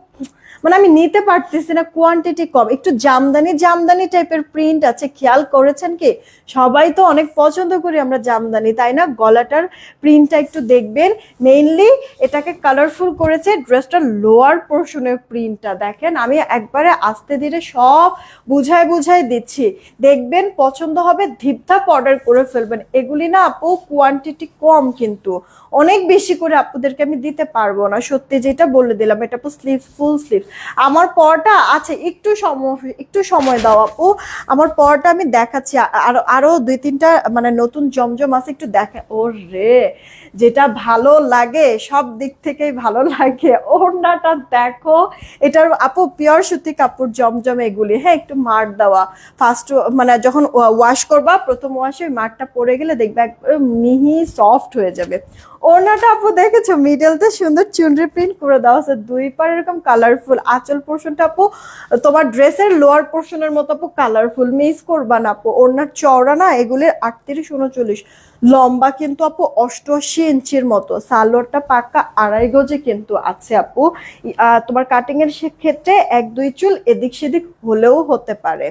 মানে আমি নিতে পারতেছি না, কোয়ান্টিটি কম। একটু জামদানি জামদানি টাইপের প্রিন্ট আছে, খেয়াল করেছেন কি? সবাই তো অনেক পছন্দ করি আমরা জামদানি, তাই না? গলাটার প্রিন্টটা একটু দেখবেন, মেইনলি এটাকে কালারফুল করেছে ড্রেসটার লোয়ার পোর্শনের প্রিন্টটা দেখেন। আমি একবারে আস্তে ধীরে সব বুঝাই বুঝাই দিচ্ছি, দেখবেন পছন্দ হবে, ধিপধাপ অর্ডার করে ফেলবেন। এগুলি না আপু কোয়ান্টিটি কম, কিন্তু অনেক বেশি করে আপুদেরকে আমি দিতে পারবো না, সত্যি যেটা বলে দিলাম। এটা আপু স্লিভ, ফুল স্লিভ। আমার পরটা আছে, একটু সময় দাও আপু, আমার পরটা আমি দেখাচ্ছি। আরো আরো দুই তিনটা মানে নতুন জমজম আছে, একটু দেখা। ও রে, যেটা ভালো লাগে সব দিক থেকেই ভালো লাগে, ওড়নাটা দেখো। এটার আপু পিওর সুতি কাপড় জমজম এগুলি, হ্যাঁ একটু মার দেওয়া, ফার্স্ট মানে যখন ওয়াশ করবা প্রথম ওয়াশে ওই মারটা পড়ে গেলে দেখবে একবারে মিহি সফট হয়ে যাবে। ওড়নাটা আপু দেখেছো, মিডলতে সুন্দর চুনরি প্রিন্ট করে দেওয়া আছে, দুই পার এরকম কালারফুল। আঁচল পোর্শনটা আপু তোমার ড্রেসের লোয়ার পোর্শনের মতো আপু কালারফুল, মিস করবা না আপু। ওড়নার চওড়া না এগুলির 38-39, লম্বা কিন্তু আপু 88 ইঞ্চির মতো। সালোয়ারটা পাক্কা 2.5 গজে কিন্তু আছে আপু। তোমার কাটিং এর ক্ষেত্রে 1-2 চুল এদিক সেদিক হলেও হতে পারে।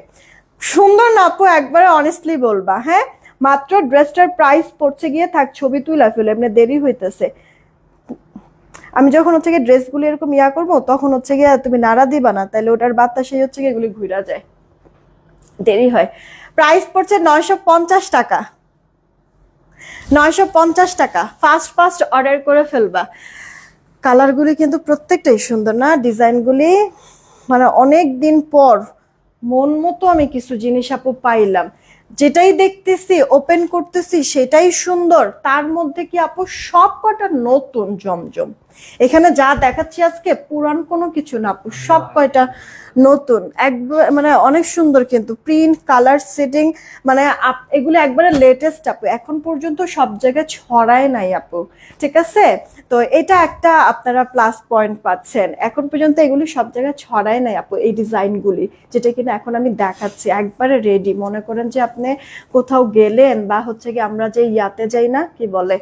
সুন্দর না আপু, একবারে অনেস্টলি বলবা, হ্যাঁ। মাত্র ড্রেসটার প্রাইস পড়ছে গিয়ে, থাক ছবি তুলে ফেলে, এমনি দেরি হইতেছে। আমি যখন হচ্ছে গিয়ে ড্রেসগুলো এরকম ইয়া করবো, তখন হচ্ছে গিয়ে তুমি নাড়া দিবা না, তাহলে ওটার বাতাসে হচ্ছে গিয়ে এগুলি ঘুরা যায়, দেরি হয়। প্রাইস পড়ছে 950 টাকা, 950 টাকা। ফার্স্ট ফার্স্ট অর্ডার করে ফেলবা। কালারগুলি কিন্তু প্রত্যেকটাই সুন্দর না, ডিজাইনগুলি মানে অনেক দিন পর মন মতো আমি কিছু জিনিস আপু পাইলাম, যেটাই দেখতেছি ওপেন করতেছি সেটাই সুন্দর। তার মধ্যে কি আপু সব কটা নতুন জমজম, এখানে যা দেখাচ্ছি আজকে পুরান কোনো কিছু না আপু, সব কয়টা নতুন, একবার মানে অনেক সুন্দর কিন্তু প্রিন্ট, কালার সেটিং, মানে এগুলো একবারে লেটেস্ট আপু, এখন পর্যন্ত সব জায়গায় ছড়ায় নাই আপু, ঠিক আছে। তো এটা একটা আপনারা প্লাস পয়েন্ট পাচ্ছেন, এখন পর্যন্ত এগুলি সব জায়গায় ছড়ায় নাই আপু। এই ডিজাইনগুলি যেটা কিনা এখন আমি দেখাচ্ছি একবারে রেডি, মনে করেন যে আপনি কোথাও গেলেন, বা হচ্ছে গিয়ে আমরা যে ইয়াতে যাই না, কি বলে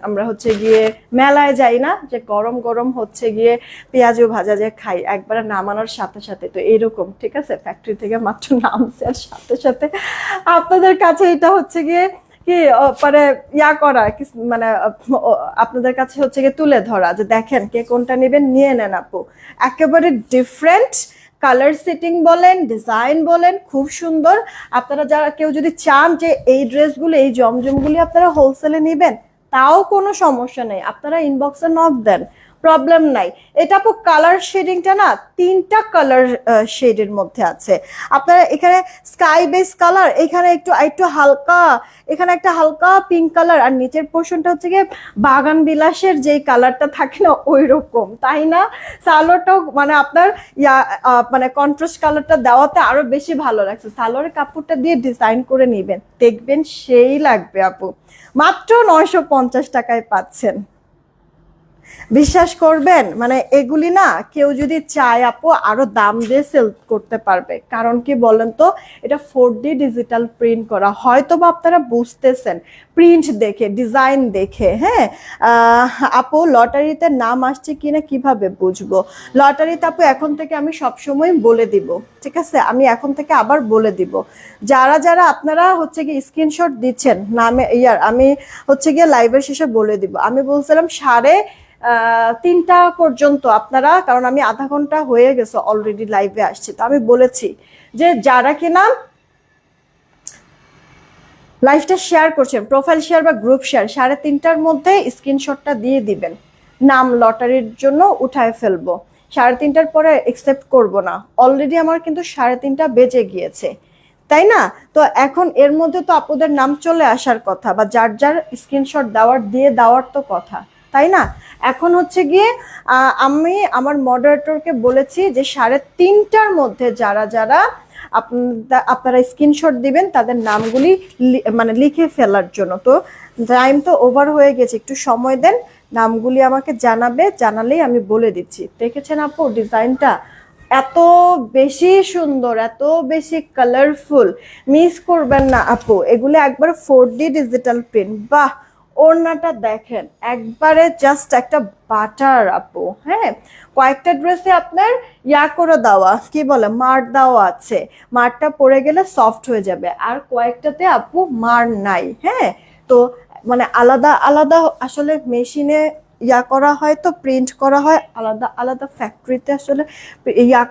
আমরা হচ্ছে গিয়ে মেলায় যাই না, যে গরম গরম হচ্ছে গিয়ে পেঁয়াজু ভাজা যে খাই একবারে নামানোর সাথে সাথে, তো এরকম, ঠিক আছে। ফ্যাক্টরি থেকে মাত্র নামছে আর সাথে সাথে আপনাদের কাছে এটা হচ্ছে গিয়ে কি মানে ইয়া করা, মানে আপনাদের কাছে হচ্ছে গিয়ে তুলে ধরা, যে দেখেন কে কোনটা নেবেন, নিয়ে নেন আপু। একেবারে ডিফারেন্ট কালার সেটিং বলেন, ডিজাইন বলেন, খুব সুন্দর। আপনারা যারা কেউ যদি চান যে এই ড্রেসগুলো, এই জমজমগুলি আপনারা হোলসেলে নেবেন, তাও কোনো সমস্যা নেই, আপনারা ইনবক্সে নক দেন, প্রবলেম নাই। এটা আপু কালার শেডিংটা না 3টা কালার শেডের মধ্যে আছে। আপনারা এখানে স্কাই বেস কালার, এখানে একটু একটু হালকা, এখানে একটা হালকা পিঙ্ক কালার, আর নিচের পোর্শনটা হচ্ছে গিয়ে বাগান বিলাসের যেই কালারটা থাকে না ওই রকম, তাই না? সালোয়ারটাও মানে আপনার মানে কন্ট্রাস্ট কালারটা দেওয়াতে আরো বেশি ভালো লাগছে। সালোয়ারের কাপড়টা দিয়ে ডিজাইন করে নিবেন, দেখবেন সেই লাগবে আপু। মাত্র 950 টাকায় পাচ্ছেন। বিশ্বাস করবেন, মানে এগুলি না কেউ যদি চায় আপু আরো দাম দিয়ে সেল করতে পারবে। কারণ কি বলেন তো, এটা 4D ডিজিটাল প্রিন্ট করা, হয়তো বা আপনারা বুঝতেছেন প্রিন্ট দেখে, ডিজাইন দেখে। হ্যাঁ আপু, লটারিতে নাম আসছে কিনা কিভাবে বুঝবো? লটারিতে আপু এখন থেকে আমি সবসময় বলে দিব, ঠিক আছে? আমি এখন থেকে আবার বলে দিব, যারা যারা আপনারা হচ্ছে গিয়ে স্ক্রিনশট দিচ্ছেন নামে আমি হচ্ছে গিয়ে লাইভের শেষে বলে দিব। আমি বলছিলাম 3:30 পর্যন্ত আপনারা, কারণ আমি আধা ঘন্টা হয়ে গেছে অলরেডি লাইভে আসছি, তো আমি বলেছি যে যারা কিনা লাইভটা শেয়ার করছেন, প্রোফাইল শেয়ার বা গ্রুপ শেয়ার, 3:30টার মধ্যে স্ক্রিনশটটা দিয়ে দিবেন, নাম লটারির জন্য উঠায় ফেলবো। 3:30টার পরে একসেপ্ট করব না। অলরেডি আমার কিন্তু 3:30 বেজে গিয়েছে, তাই না? তো এখন এর মধ্যে তো আপনাদের নাম চলে আসার কথা, বা যার যার স্ক্রিনশট দেওয়ার তো কথা, তাই না? এখন হচ্ছে গিয়ে আমি আমার মডারেটরকে বলেছি যে 3:30টার মধ্যে যারা যারা আপনারা স্ক্রিনশট দিবেন তাদের নামগুলি মানে লিখে ফেলার জন্য। তো টাইম তো ওভার হয়ে গেছে, একটু সময় দেন, নামগুলি আমাকে জানাবে, জানালেই আমি বলে দিচ্ছি। দেখেছেন আপু ডিজাইনটা এত বেশি সুন্দর, এত বেশি কালারফুল, মিস করবেন না আপু। এগুলো একবার 4D ডিজিটাল প্রিন্ট। বাহ, ওড়নাটা দেখেন, একবারে জাস্ট একটা বাটার আপু। হ্যাঁ, কয়েকটা ড্রেসে আপনার করে দেওয়া, কি বলে, মার দেওয়া আছে, মারটা পরে গেলে সফট হয়ে যাবে, আর কয়েকটাতে আপু মার নাই। হ্যাঁ, তো মানে আলাদা আলাদা আসলে মেশিনে করা হয়, তো প্রিন্ট করা হয় আলাদা আলাদা, ফ্যাক্টরিতে আসলে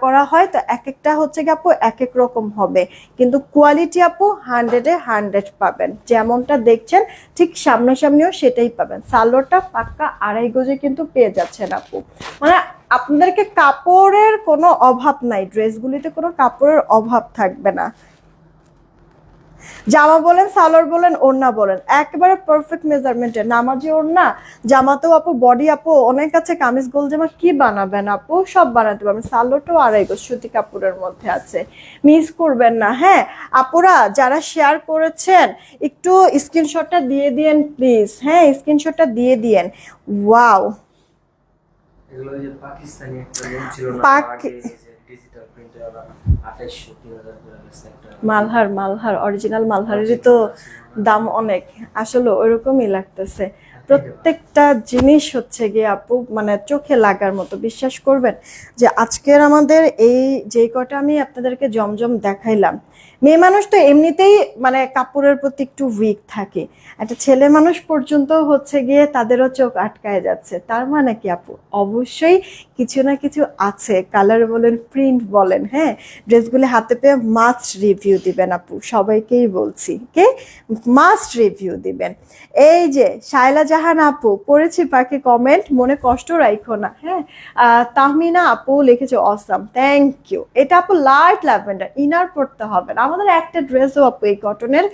করা হয়, তো এক একটা হচ্ছে কি আপু এক এক রকম হবে, কিন্তু কোয়ালিটি আপু 100-এ 100 পাবেন। যেমনটা দেখছেন ঠিক সামনাসামনিও সেটাই পাবেন। সালোয়ারটা পাক্কা 2.5 গজে কিন্তু পেয়ে যাচ্ছেন আপু। মানে আপনাদেরকে কাপড়ের কোনো অভাব নাই, ড্রেসগুলিতে কোনো কাপড়ের অভাব থাকবে না। জামা বলেন, সালোয়ার বলেন, ওড়না বলেন, একেবারে পারফেক্ট মেজারমেন্টের। নামাজি ওড়না, জামাতেও আপু, বডি আপু অনেক আছে, কামিজ গোল জামা কি বানাবেন আপু, সব বানাতে পারবেন। সালোয়ারটাও 2.5 গজ সুতি কাপড়ের মধ্যে আছে, মিস করবেন না। হ্যাঁ আপুরা, যারা শেয়ার করেছেন একটু স্ক্রিনশটটা দিয়ে দিয়েন প্লিজ। হ্যাঁ, স্ক্রিনশটটা দিয়ে দিয়েন। ওয়াও, এগুলো যে পাকিস্তানি একটা লোন ছিল না আগে, ডিজিটাল প্রিন্টার 2800-3000 করে একটা মালহার অরিজিনাল মালহারেরই তো দাম অনেক, আসলে ওইরকমই লাগতেছে। প্রত্যেকটা জিনিস হচ্ছে গিয়ে আপু মানে চোখে লাগার মতো। বিশ্বাস করবেন যে আজকের আমাদের এই যে কটা আমি আপনাদেরকে জমজম দেখাইলাম, মেয়ে মানুষ তো এমনিতেই মানে কাপড়ের প্রতি একটু উইক থাকে, একটা ছেলে মানুষ পর্যন্ত হচ্ছে গিয়ে তাদেরও চোখ আটকায় যাচ্ছে। তার মানে কি আপু, অবশ্যই কিছু না কিছু আছে, কালার বলেন, প্রিন্ট বলেন। হ্যাঁ, ড্রেসগুলি হাতে পেয়ে মাস্ট রিভিউ দিবেন আপু, সবাইকেই বলছি, কে মাস্ট রিভিউ দিবেন। এই যে শায়লা জাহান আপু পড়েছি পাখি কমেন্ট, মনে কষ্ট রাখো না। হ্যাঁ, তাহমিনা আপু লিখেছে অসাম, থ্যাংক ইউ। এটা আপু লাইট ল্যাভেন্ডার, ইনার পড়তে হবে না আমাদের একটা ড্রেসও আপু, এই কটনের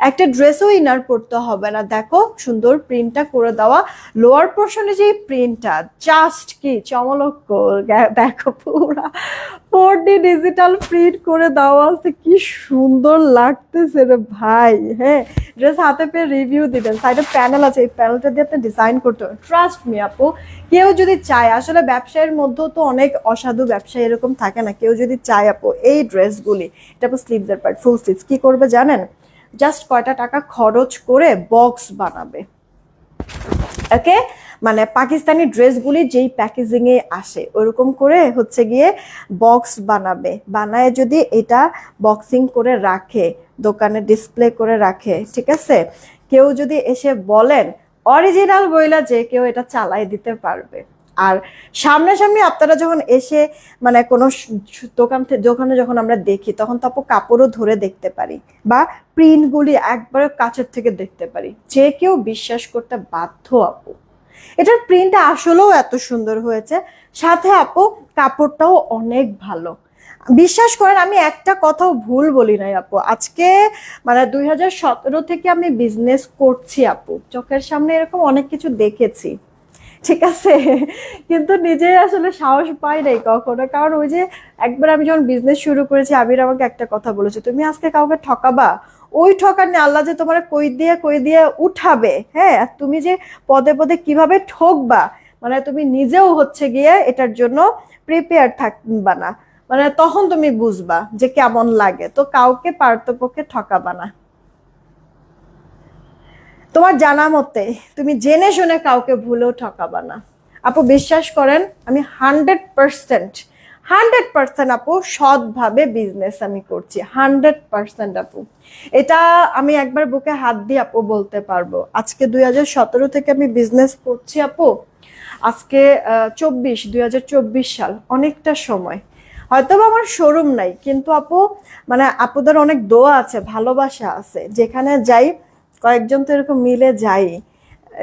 একটা ড্রেসও ইনার পড়তে হবে না। দেখো সুন্দর প্রিন্টটা করে দেওয়া, লোয়ার পোর্শনে যে প্রিন্টটা জাস্ট কি চমলক্ষ। দেখো পুরা 4D ডিজিটাল প্রিন্ট করে দেওয়া আছে, কি সুন্দর লাগতেছে রে ভাই। হ্যাঁ, ড্রেস হাতে পেয়ে রিভিউ দিবেন। সাইডে প্যানেল আছে, এই প্যানেলটা দিয়ে আপনি ডিজাইন করতে হবে। ট্রাস্ট মি আপু, কেউ যদি চায়, আসলে ব্যবসায়ের মধ্যেও তো অনেক অসাধু ব্যবসায়ী এরকম থাকে না, কেউ যদি চায় আপু এই ড্রেসগুলি, এটা আপু স্লিভসের পার্ট, ফুল স্লিভস, কি করবে জানেন? জাস্ট কয়টা টাকা খরচ করে বক্স বানাবে। ওকে, মানে পাকিস্তানি ড্রেসগুলি যেই প্যাকেজিং এ আসে ওরকম করে হচ্ছে গিয়ে বক্স বানাবে, বানায় যদি এটা বক্সিং করে রাখে, দোকানে ডিসপ্লে করে রাখে, ঠিক আছে? কেউ যদি এসে বলেন অরিজিনাল বইলা, যে কেউ এটা চালাই দিতে পারবে। আর সামনাসামনি আপনারা যখন এসে মানে কোনো দোকানে যখন আমরা দেখি, তখন তো আপু কাপড়ও ধরে দেখতে পারি, বা প্রিন্টগুলি একবারে কাছের থেকে দেখতে পারি, যে কেউ বিশ্বাস করতে বাধ্য আপু। এটার প্রিন্টটা আসলেও এত সুন্দর হয়েছে, সাথে আপু কাপড়টাও অনেক ভালো। বিশ্বাস করেন আমি একটা কথাও ভুল বলি নাই আপু। আজকে মানে 2017 থেকে আমি বিজনেস করছি আপু, চোখের সামনে এরকম অনেক কিছু দেখেছি, ঠিক আছে, কিন্তু নিজে আসলে সাহস পাই নাই কখনো। কারণ ওই যে একবার আমি যখন বিজনেস শুরু করেছি, আবির আমাকে একটা কথা বলেছে, তুমি আজকে কাউকে ঠকাবা, ওই ঠকানি আল্লাহ যে তোমার কই দিয়ে উঠাবে, হ্যাঁ, আর তুমি যে পদে পদে কিভাবে ঠকবা, মানে তুমি নিজেও হচ্ছে গিয়ে এটার জন্য প্রিপেয়ার থাকবা না, মানে তখন তুমি বুঝবা যে কেমন লাগে। তো কাউকে পারতপক্ষে ঠকাবা না, তোমার জানা মতে তুমি জেনে শুনে কাউকে ভুলেও ঠকাবা না আপু। বিশ্বাস করেন আমি 100% আপু সৎভাবে বিজনেস আমি করছি, 100% আপু। এটা আমি একবার বুকে হাত দিয়ে আপু বলতে পারবো। আজকে 2017 থেকে আমি বিজনেস করছি আপু, আজকে 2024 সাল, অনেকটা সময়। হয়তো বা আমার শোরুম নাই, কিন্তু আপু মানে আপুদের অনেক দোয়া আছে, ভালোবাসা আছে, যেখানে যাই কয়েকজন তো এরকম মিলে যাই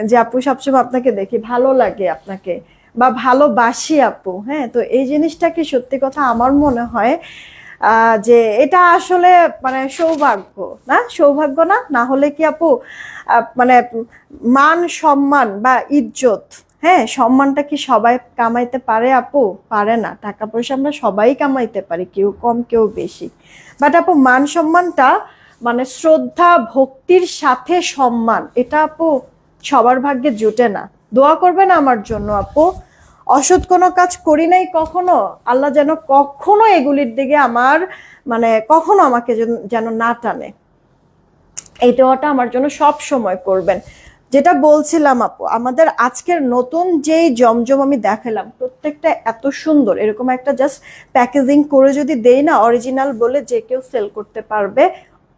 যে আপু সবসময় আপনাকে দেখি, ভালো লাগে আপনাকে বা ভালোবাসি আপু। হ্যাঁ, তো এই জিনিসটা কি সত্যি কথা আমার মনে হয় যে এটা আসলে মানে সৌভাগ্য, না সৌভাগ্য না, না হলে কি আপু মানে মান সম্মান বা ইজ্জত, হ্যাঁ, সম্মানটা কি সবাই কামাইতে পারে আপু? পারে না। টাকা পয়সা আমরা সবাই কামাইতে পারি, কেউ কম কেউ বেশি, বাট আপু মান সম্মানটা মানে শ্রদ্ধা ভক্তির সাথে সম্মান, এটা আপু সবার ভাগ্যে জুটে না। দোয়া করবেন আমার জন্য আপু, অসৎ কোনো কাজ করি নাই কখনো, আল্লাহ যেন কখনো এগুলির দিকে আমার মানে কখনো আমাকে যেন না টানে, এই দোয়াটা আমার জন্য সব সময় করবেন। যেটা বলছিলাম আপু, আমাদের আজকের নতুন যেই জমজম আমি দেখালাম, প্রত্যেকটা এত সুন্দর, এরকম একটা জাস্ট প্যাকেজিং করে যদি দেই না, অরিজিনাল বলে যে কেউ সেল করতে পারবে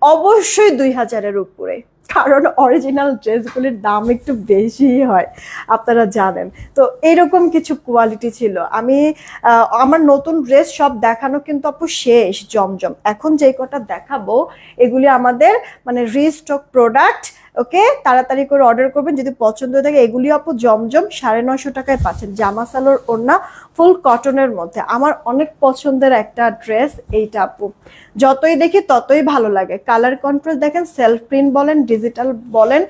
অবশ্যই 2000-এর উপরে, কারণ অরিজিনাল ড্রেসগুলির দাম একটু বেশি হয়, আপনারা জানেন। তো এইরকম কিছু কোয়ালিটি ছিল। আমি আমার নতুন ড্রেস সব দেখানো কিন্তু আপু শেষ জমজম, এখন যে কটা দেখাবো এগুলি আমাদের মানে রিস্টক প্রোডাক্ট। ওকে, তাড়াতাড়ি করে অর্ডার করবেন যদি পছন্দ হয়ে থাকে। এগুলি আপু জমজম 950 টাকায় পাচ্ছেন, জামা সালোয়ার ওড়না ফুল কটনের মধ্যে। আমার অনেক পছন্দের একটা ড্রেস এইটা আপু, যতই দেখি ততই ভালো লাগে। কালার কন্ট্রোল দেখেন, সেলফ প্রিন্ট বলেন ডিজিটাল বলেন,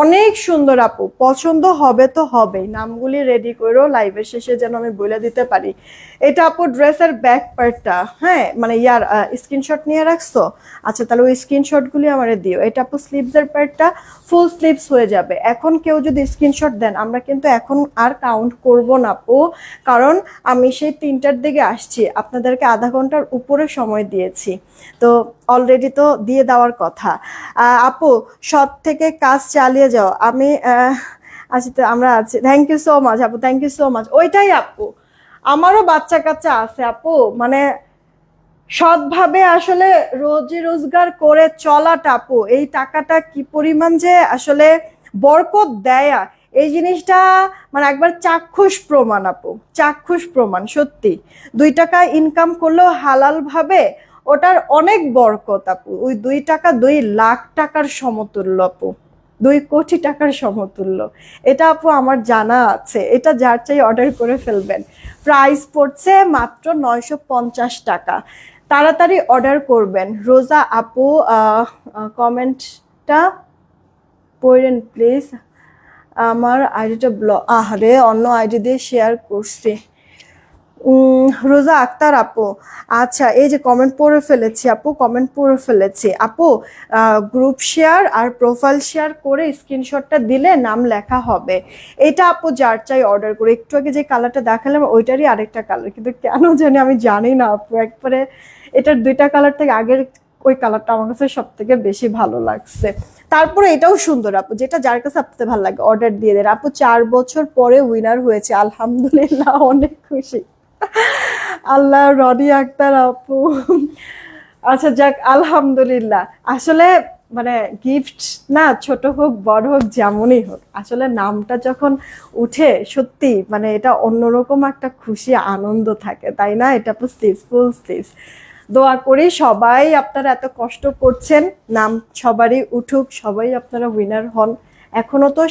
অনেক সুন্দর আপু, পছন্দ হবে তো হবেই। নামগুলি রেডি করেও লাইভের শেষে যেন আমি বলে দিতে পারি। এটা আপু ড্রেসের ব্যাক পার্টটা, হ্যাঁ মানে ইয়ার স্ক্রিনশট নিয়ে রাখছো, আচ্ছা তাহলে ওই স্ক্রিনশটগুলি আমারে দিও। এটা আপু স্লিভসের পার্টটা ফুল স্লিভস হয়ে যাবে। এখন কেউ যদি স্ক্রিনশট দেন, আমরা কিন্তু এখন আর কাউন্ট করব না আপু, কারণ আমি সেই 3টার দিকে আসছি, আপনাদেরকে আধা ঘন্টার উপরে সময় দিয়েছি, তো অলরেডি তো দিয়ে দেওয়ার কথা। আপু সৎ থেকে কাজ চালিয়ে যাও, আমি আছি তো, আমরা আছি। থ্যাংক ইউ সো মাচ আপু, থ্যাংক ইউ সো মাচ। ওইটাই আপু, আমারও বাচ্চা কাচ্চা আছে আপু, মানে সৎভাবে আসলে রোজি রোজগার করে চলাটা আপু, এই টাকাটা কি পরিমাণ যে আসলে বরকত দেয়, এই জিনিসটা মানে একবার চাক্ষুষ প্রমাণ আপু, চাক্ষুষ প্রমাণ। সত্যি 2 টাকা ইনকাম করলেও হালাল ভাবে, ওটার অনেক বরকত আপু। ওই 2 টাকা 2 লাখ টাকার সমতুল্য আপু, 2 কোটি টাকার সমতুল্য। এটা আপু আমার জানা আছে, এটা যার চাই অর্ডার করে ফেলবেন। প্রাইস পড়ছে মাত্র 950 টাকা, তাড়াতাড়ি অর্ডার করবেন। রোজা আপু কমেন্টটা পড়েন প্লিজ, আমার আইডিটা আরে অন্য আইডি দিয়ে শেয়ার করছি। রোজা আক্তার আপু, আচ্ছা এই যে কমেন্ট পড়ে ফেলেছি আপু, কমেন্ট পড়ে ফেলেছি আপু। গ্রুপ শেয়ার আর প্রোফাইল শেয়ার করে স্ক্রিনশটটা দিলে নাম লেখা হবে। এটা আপু যার চাই অর্ডার করে। একটু আগে যে কালারটা দেখালাম ওইটারই আরেকটা কালার, কিন্তু কেন জানি আমি জানি না আপু, একবারে এটার 2টা কালার থেকে আগের ওই কালারটা আমার কাছে সব থেকে বেশি ভালো লাগছে। তারপরে এটাও সুন্দর আপু, যেটা যার কাছে আপনাদের ভালো লাগে অর্ডার দিয়ে দেন আপু। 4 বছর পরে উইনার হয়েছে, আলহামদুলিল্লাহ, অনেক খুশি। আল্লাহ, রনি আক্তার আপু, আচ্ছা যাক আলহামদুলিল্লাহ। আসলে মানে গিফট না, ছোট হোক বড় হোক যেমনই হোক, আসলে নামটা যখন উঠে সত্যি মানে এটা অন্যরকম একটা খুশি আনন্দ থাকে, তাই না? এটা ফুল স্লিভস। দোয়া করি সবাই আপনারা এত কষ্ট করছেন, নাম সবারই উঠুক, সবাই আপনারা উইনার হন। এখনো তো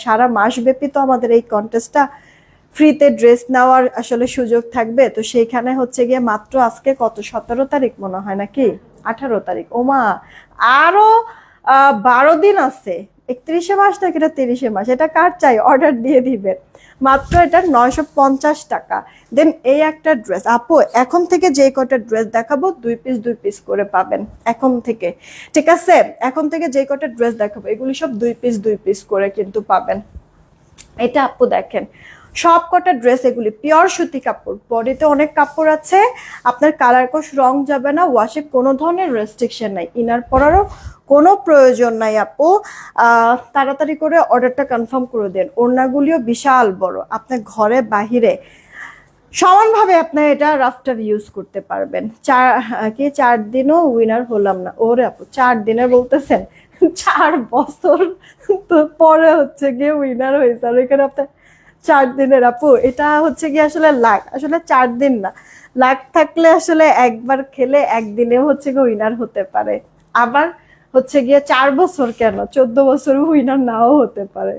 সারা মাস ব্যাপী তো আমাদের এই কন্টেস্টটা ফ্রিতে ড্রেস নেওয়ার আসলে সুযোগ থাকবে। তো সেইখানে হচ্ছে গিয়ে মাত্র আজকে কত 17 তারিখ মনে হয় নাকি 18 তারিখ, ওমা আরো 12 দিন আছে। 31 মাস নাকি এটা 30 মাস, এটা কার চাই অর্ডার দিয়ে দিবেন। মাত্র এটা 950 টাকা। দেন এই একটা ড্রেস আপু এখন থেকে যে কটা ড্রেস দেখাবো 2 পিস করে পাবেন এখন থেকে, ঠিক আছে? এখন থেকে যে কটা ড্রেস দেখাবো এগুলি সব 2 পিস করে কিন্তু পাবেন। এটা আপু দেখেন সব কটা ড্রেস এগুলি পিওর সুতি কাপড়, বডিতে অনেক কাপড় আছে, আপনার কালার কোশ রং যাবে না, ওয়াশে কোনো ধরনের রেস্ট্রিকশন নাই, ইনার পরারও কোনো প্রয়োজন নাই আপু। তাড়াতাড়ি করে অর্ডারটা কনফার্ম করে দেন। ওড়নাগুলিও বিশাল বড়, আপনার ঘরে বাহিরে সমানভাবে আপনার এটা রাফটার ইউজ করতে পারবেন। 4 দিনও উইনার হলাম না, ওরে আপু 4 দিনের বলতেছেন, 4 বছর তো পরে হচ্ছে গিয়ে উইনার হয়েছে, আর এখানে আপনার 4 দিনের আপু এটা হচ্ছে গিয়ে আসলে লাক, আসলে 4 দিন না, লাক থাকলে আসলে একবার খেলে একদিনে হচ্ছে গিয়ে উইনার হতে পারে, আবার হচ্ছে গিয়ে 4 বছর কেন 14 বছর উইনার নাও হতে পারে,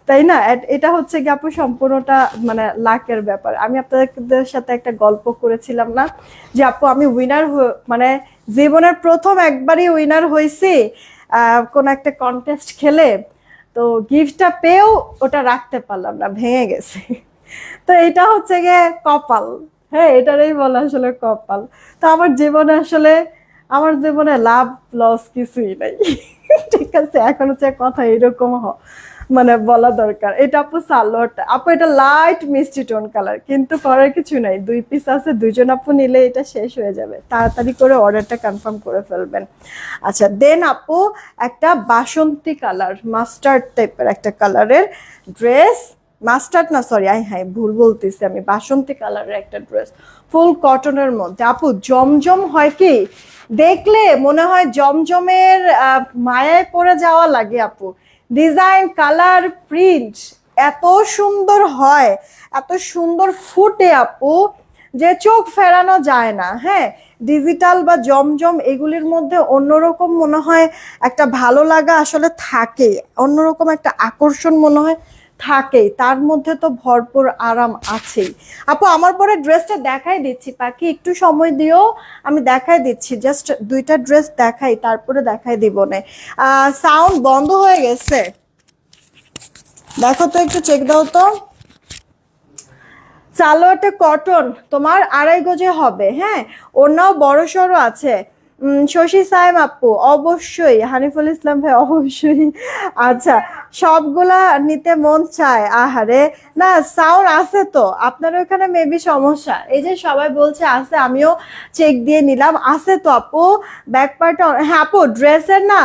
তাই না? এটা হচ্ছে গিয়ে আপু সম্পূর্ণটা মানে লাকের ব্যাপার। আমি আপনাদের সাথে একটা গল্প করেছিলাম না যে আপু আমি উইনার মানে জীবনের প্রথম একবারই উইনার হয়েছি কোন একটা কন্টেস্ট খেলে, তো গিফটটা পেয়েও ওটা রাখতে পারলাম না, ভেঙে গেছে। তো এটা হচ্ছে গিয়ে কপাল, হ্যাঁ এটারই বলা আসলে কপাল। তো আমার জীবনে লাভ লস কিছুই নাই, ঠিক আছে? এখন হচ্ছে কথা এরকম মানে বলা দরকার। এটা আপু সালোয়ারটা আপু এটা লাইট মিষ্টি টোন কালার, কিন্তু করার কিছু নাই, 2 পিস আছে, 2জন আপু নিলে এটা শেষ হয়ে যাবে, তাড়াতাড়ি করে অর্ডারটা কনফার্ম করে ফেলবেন। আচ্ছা দেন আপু একটা বাসন্তী কালার মাস্টার্ড টাইপের একটা কালারের ড্রেস, মাস্টার্ড না সরি হ্যাঁ ভুল বলতেছি আমি, বাসন্তী কালারের একটা ড্রেস ফুল কটনের মধ্যে আপু জমজম হয় কি দেখলে মনে হয় জমজমের মায়ায় পড়ে যাওয়া লাগে আপু। ডিজাইন কালার প্রিন্ট এত সুন্দর হয়, এত সুন্দর ফুটে আপু যে চোখ ফেরানো যায় না। হ্যাঁ ডিজিটাল বা জমজম এগুলির মধ্যে অন্যরকম মনে হয় একটা ভালো লাগা আসলে থাকে, অন্যরকম একটা আকর্ষণ মনে হয় থাকেই, তার মধ্যে তো ভরপুর আরাম আছেই। আপু আমার পরে ড্রেসটা দেখাই দিচ্ছি, পাখি একটু সময় দিও, আমি দেখাই দিচ্ছি, জাস্ট 2টা ড্রেস দেখাই তারপরে দেখাই দিব না। সাউন্ড বন্ধ হয়ে গেছে, দেখো তো একটু চেক দাও তো। সালোয়ারটা কটন তোমার 2.5 গজে হবে, হ্যাঁ ওনাও বড় সড়ো আছে। শশী সাইম আপু অবশ্যই, হানিফুল ইসলাম ভাই অবশ্যই। আচ্ছা সবগুলা নিতে মন চায়, আহারে না সাউন্ড আছে তো আপনার ওখানে মেবি সমস্যা, এই যে সবাই বলছে আছে, আমিও চেক দিয়ে নিলাম, আছে তো আপু। ব্যাক পার্ট হ্যাঁ আপু ড্রেসের না,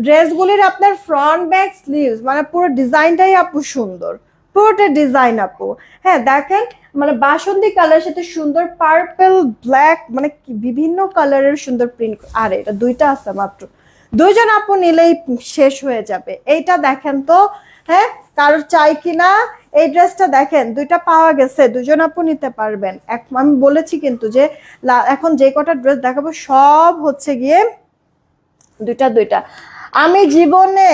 ড্রেসগুলির আপনার ফ্রন্ট ব্যাক স্লিভস মানে পুরো ডিজাইনটাই আপু সুন্দর, পুরোটা ডিজাইন আপু। হ্যাঁ দেখেন মানে বাসন্তী কালার সাথে সুন্দর পার্পল ব্ল্যাক মানে বিভিন্ন কালারের সুন্দর প্রিন্ট, আর এটা 2টা আছে মাত্র, 2জন আপু নিলেই শেষ হয়ে যাবে। এইটা দেখেন তো, হ্যাঁ কারোর চাই কিনা এই ড্রেসটা দেখেন, 2টা পাওয়া গেছে, 2জন আপু নিতে পারবেন। আমি বলেছি কিন্তু যে এখন যে কটা ড্রেস দেখাবো সব হচ্ছে গিয়ে 2টা। আমি জীবনে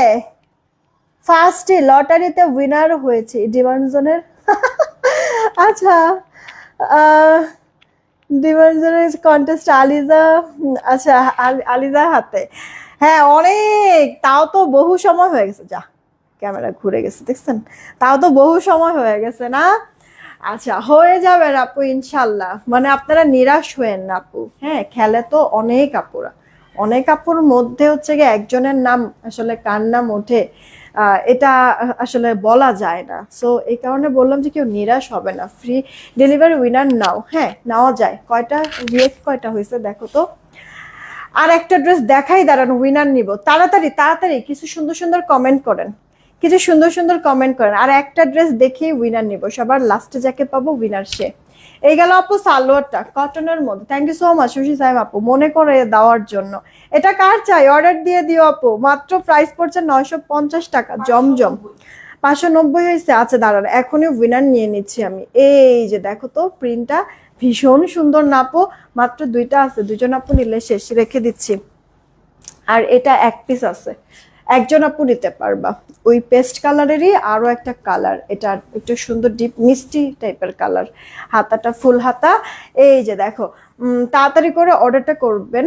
ফার্স্টে লটারিতে উইনার হয়েছি ডিমান্ডজনের। আচ্ছা ডিমান্ডজনের কন্টেস্ট আলিজা, আচ্ছা আলিজার হাতে, হ্যাঁ অনেক, তাও তো বহু সময় হয়ে গেছে, যা ক্যামেরা ঘুরে গেছে দেখছেন, তাও তো বহু সময় হয়ে গেছে না। আচ্ছা হয়ে যাবে আপু ইনশাল্লাহ, মানে আপনারা নিরাশ হয়েন না আপু, হ্যাঁ খেলে তো অনেক আপুরা, অনেক আপুর মধ্যে হচ্ছে গিয়ে একজনের নাম আসলে কার নাম ওঠে এটা আসলে বলা যায় না, সো এই কারণে বললাম যে কেউ নিরাশ হবে না, ফ্রি ডেলিভারি উইনার নাও, হ্যাঁ নেওয়া যায়। কয়টা রিয়েক্ট কয়টা হয়েছে দেখো তো। আর একটা ড্রেস দেখাই দাঁড়ান উইনার নিব, তাড়াতাড়ি কিছু সুন্দর সুন্দর কমেন্ট করেন, কিছু সুন্দর সুন্দর কমেন্ট করেন, আর একটা ড্রেস দেখিয়ে উইনার নিব, সবার লাস্টে যাকে পাবো উইনার সে। এই গেল আপু সালোয়ারটা কটনের মধ্যে, thank you so much Shashi সাহেব আপু মনে করে দেওয়ার জন্য। এটা কার চাই অর্ডার দিয়ে দিও আপু, মাত্র প্রাইস পড়ছে 950 টাকা, জমজম 590 হয়েছে। আচ্ছা দাঁড়ান এখনই উইনার নিয়ে নিচ্ছি আমি, এই যে দেখো তো প্রিন্টটা ভীষণ সুন্দর না আপু, মাত্র 2টা আছে, 2জন আপু নিলে শেষ, রেখে দিচ্ছি। আর এটা 1 পিস আছে, একজন আপু নিতে পারবা। ওই পেস্ট কালারেরই আরো একটা কালার, এটা একটু সুন্দর ডিপ মিষ্টি টাইপের কালার, হাতাটা ফুল হাতা। এই যে দেখো, তাড়াতাড়ি করে অর্ডারটা করবেন,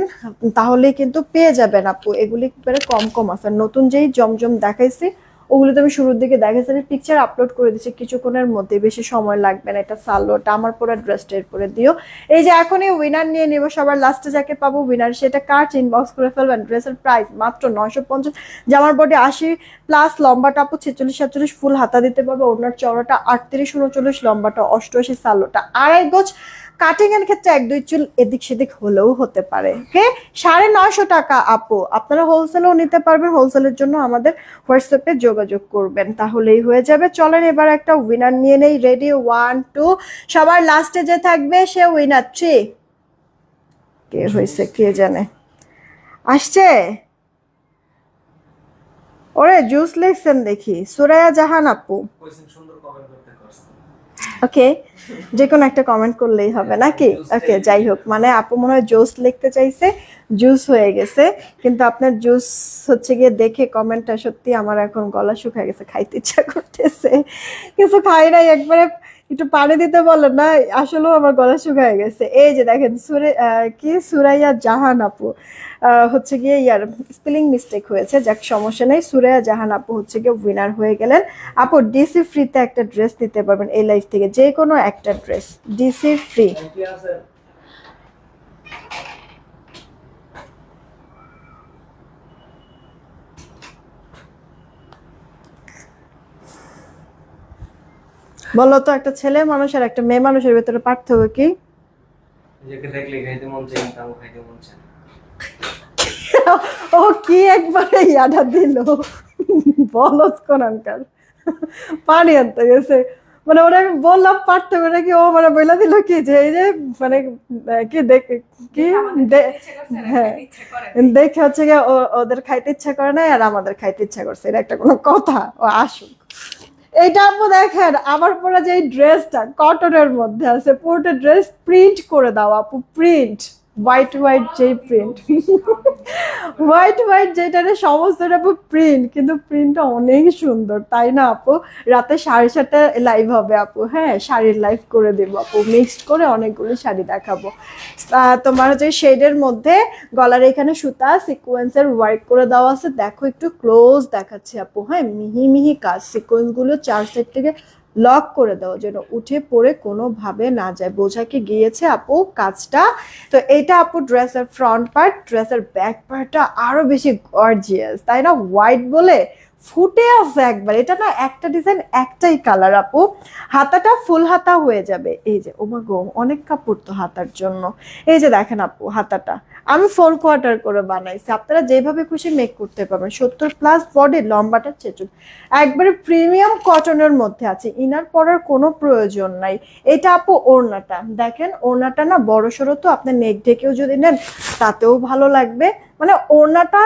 তাহলেই কিন্তু পেয়ে যাবেন আপু। এগুলি একবারে কম কম আছে, নতুন যেই জমজম দেখাইছি ওগুলো তো আমি শুরুর দিকে দেখাইছি, আমি পিকচার আপলোড করে দিচ্ছি কিছুক্ষণের মধ্যে, বেশি সময় লাগবে না। এটা সালোয়ারটা আমার পরে ড্রেসটা এরপরে দিও। এই যে এখনই উইনার নিয়ে নেবো, সবার লাস্টে যাকে পাবো উইনার, সেটা কার্ড ইনবক্স করে ফেলবেন। ড্রেসের প্রাইস মাত্র 950, জামার বডি 80 প্লাস, লম্বাটা আপু 46-47, ফুল হাতা দিতে পারবে, ওনার চওড়াটা 38-39, লম্বাটা 88, সালোটা 2.5 গজ। কাটিং এর ক্ষেত্রে 1-2 চুল এদিক সেদিক হলেও হতে পারে। ওকে, 950 টাকা আপু। আপনারা হোলসেলও নিতে পারবেন, হোলসেলের জন্য আমাদের হোয়াটসঅ্যাপে যোগাযোগ করবেন, তাহলেই হয়ে যাবে। চলেন এবার একটা উইনার নিয়ে নেই। রেডি, 1 2, সবার লাস্টে যে থাকবে সে উইনার। 3, কে হয়েছে কে জানে, আসছে। ওরে জুস লেখছেন দেখি, সুরাইয়া জাহান আপু। সুন্দর কমেন্ট করতে পারছেন। ওকে, যে কোনো একটা কমেন্ট করলেই হবে নাকি? ওকে, যাই হোক, মানে আপু মনে হয় জুস লিখতে চাইছে, জুস হয়ে গেছে। কিন্তু আপনার জুস হচ্ছে গিয়ে দেখে কমেন্টটা সত্যি আমার এখন গলা শুকায় গেছে, খাইতে ইচ্ছা করতেছে, কিছু খাই নাই, একবারে একটু পানি দিতে বলেন না, আসলেও আমার গলা শুকায় গেছে। এই যে দেখেন কি সুরাইয়া জাহান আপু, হচ্ছে গিয়ে ইয়ার স্পেলিং মিস্টেক হয়েছে, যাক সমস্যা নেই। সুরাইয়া জাহান আপু হচ্ছে গিয়ে উইনার হয়ে গেলেন। আপু ডিসি ফ্রিতে একটা ড্রেস নিতে পারবেন এই লাইফ থেকে, যে কোনো একটা ড্রেস ডিসি ফ্রি। বলো তো, একটা ছেলে মানুষ আর একটা মেয়ে মানুষের ভেতরে পার্থক্য কি? নিজেকে দেখলে খাইতে মন চায়, তাও খাইতে মন চায়। ও কি একবারে ইয়াটা দিল, বলদ কোনানকার, পানি আনতে গেছে। মানে ওরা আমি বললাম পার্থক্যটা কি, ও মানে বইলা দিল কি যে এই যে মানে কি দেখে কি হ্যাঁ, দেখে হচ্ছে গিয়ে ওদের খাইতে ইচ্ছা করে না আর আমাদের খাইতে ইচ্ছা করছে, এটা একটা কোনো কথা? ও আসুক। এইটা আপু দেখেন আমার পরে যে ড্রেসটা কটনের মধ্যে আছে, পুরোটা ড্রেস প্রিন্ট করে দাও আপু, প্রিন্ট হোয়াইট হোয়াইট যে প্রিন্ট, হোয়াইট হোয়াইট যেটারে সমস্তটা আপু প্রিন্ট, কিন্তু প্রিন্টটা অনেক সুন্দর, তাই না আপু? রাতে 7:30টায় লাইভ হবে আপু, হ্যাঁ শাড়ির লাইভ করে দেবো আপু, মিক্সড করে অনেকগুলো শাড়ি দেখাবো। তোমার হচ্ছে শেডের মধ্যে গলার এখানে সুতা সিকোয়েন্সের ওয়ার্ক করে দেওয়া আছে, দেখো একটু ক্লোজ দেখাচ্ছি আপু, হ্যাঁ মিহি মিহি কাজ, সিকোয়েন্স গুলো 4 সাইড থেকে লক করে দেওয়া যেন উঠে পড়ে কোনোভাবে না যায়, বোঝা কি গিয়েছে আপু কাজটা? তো এইটা আপু ড্রেসের ফ্রন্ট পার্ট, ড্রেসের ব্যাক পার্টটা আরো বেশি গর্জিয়াস, তাই না? হোয়াইট বলে ফুটে আছে একবার, এটা না একটা ডিজাইন একটাই কালার আপু। হাতাটা ফুল হাতা হয়ে যাবে, এই যে ওমা গো অনেক কাপড় তো হাতার জন্য। এই যে দেখেন আপু হাতাটা আমি 4 কোয়ার্টার করে বানাইছি, আপনারা যেভাবে খুশি মেক করতে পারবেন। 70+ বডি, লম্বাটা 46, একবারে প্রিমিয়াম কটনের মধ্যে আছে, ইনার পরার কোনো প্রয়োজন নাই। এটা আপু ওড়নাটা দেখেন, ওড়নাটা না বড় সড়ো, তো আপনার নেক ঢেকেও যদি নেন তাতেও ভালো লাগবে। মানে ওড়নাটা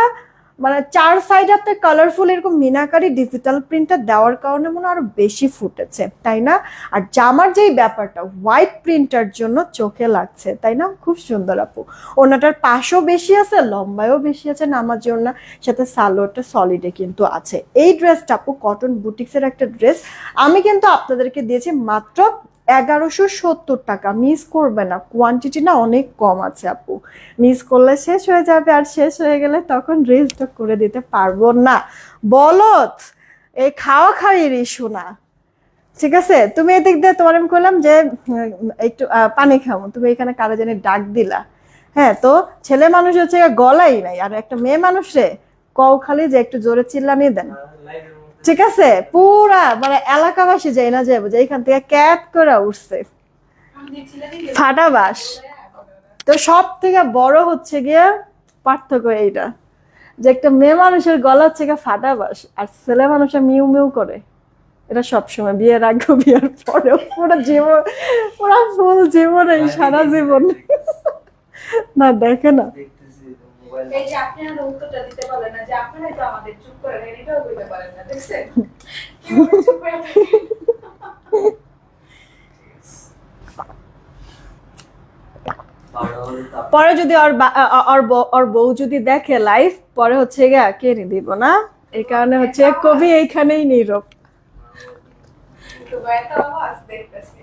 মানে 4 সাইড আপনার কালারফুল এরকম মিনাকারি ডিজিটাল প্রিন্টটা দেওয়ার কারণে মনে আরো বেশি ফুটেছে, তাই না? আর জামার যেই ব্যাপারটা হোয়াইট প্রিন্টার জন্য চোখে লাগছে, তাই না? খুব সুন্দর আপু। ওনাটার পাশও বেশি আছে, লম্বায়ও বেশি আছে, নামাজি ওড়না, সাথে সালোয়ারটা সলিডে কিন্তু আছে। এই ড্রেসটা আপু কটন বুটিক্সের একটা ড্রেস, আমি কিন্তু আপনাদেরকে দিয়েছি মাত্র 1170 টাকা। মিস করবে না, কোয়ান্টিটি না অনেক কম আছে আপু, মিস করলে শেষ হয়ে যাবে, আর শেষ হয়ে গেলে তখন রিস্টক করে দিতে পারবো না। বলত এই খাওয়া খাওয়ির ইস্যু না, ঠিক আছে? তুমি এদিক দিয়ে তোমার আমি করলাম যে একটু পানি খাবো, তুমি এখানে কারো জানি ডাক দিলা, হ্যাঁ তো ছেলে মানুষ হচ্ছে গলাই নাই, আর একটা মেয়ে মানুষ রে কও খালি যে একটু জোরে চিল্লানি দেন, ঠিক আছে? পুরা মানে এলাকাবাসী যাই না যাবো যে এইখান থেকে ক্যাট করে উঠছে ফাটাবাস। তো সব থেকে বড় হচ্ছে গিয়া পার্থক্য এইটা, যে একটা মেয়ে মানুষের গলা হচ্ছে গিয়ে ফাটাবাস, আর ছেলে মানুষের মিউ মিউ করে, এটা সবসময় বিয়ের আগে বিয়ের পরে পুরো জীবন, পুরো ফুল জীবন, এই সারা জীবন না দেখে না। এই যে আপনারা উত্তরটা দিতে পারলেন না, যে আপনারাই তো আমাদের চুপ করে দেন, এটাও বলতে পারেন না, দেখছেন কিভাবে চুপ করে থাকেন। পরে যদি ওর বউ যদি দেখে লাইভ, পরে হচ্ছে গিয়া কে নি দিব না, এই কারণে হচ্ছে কবি এইখানেই নীরব। একটু ব্যথা আওয়াজ দেখতেছি।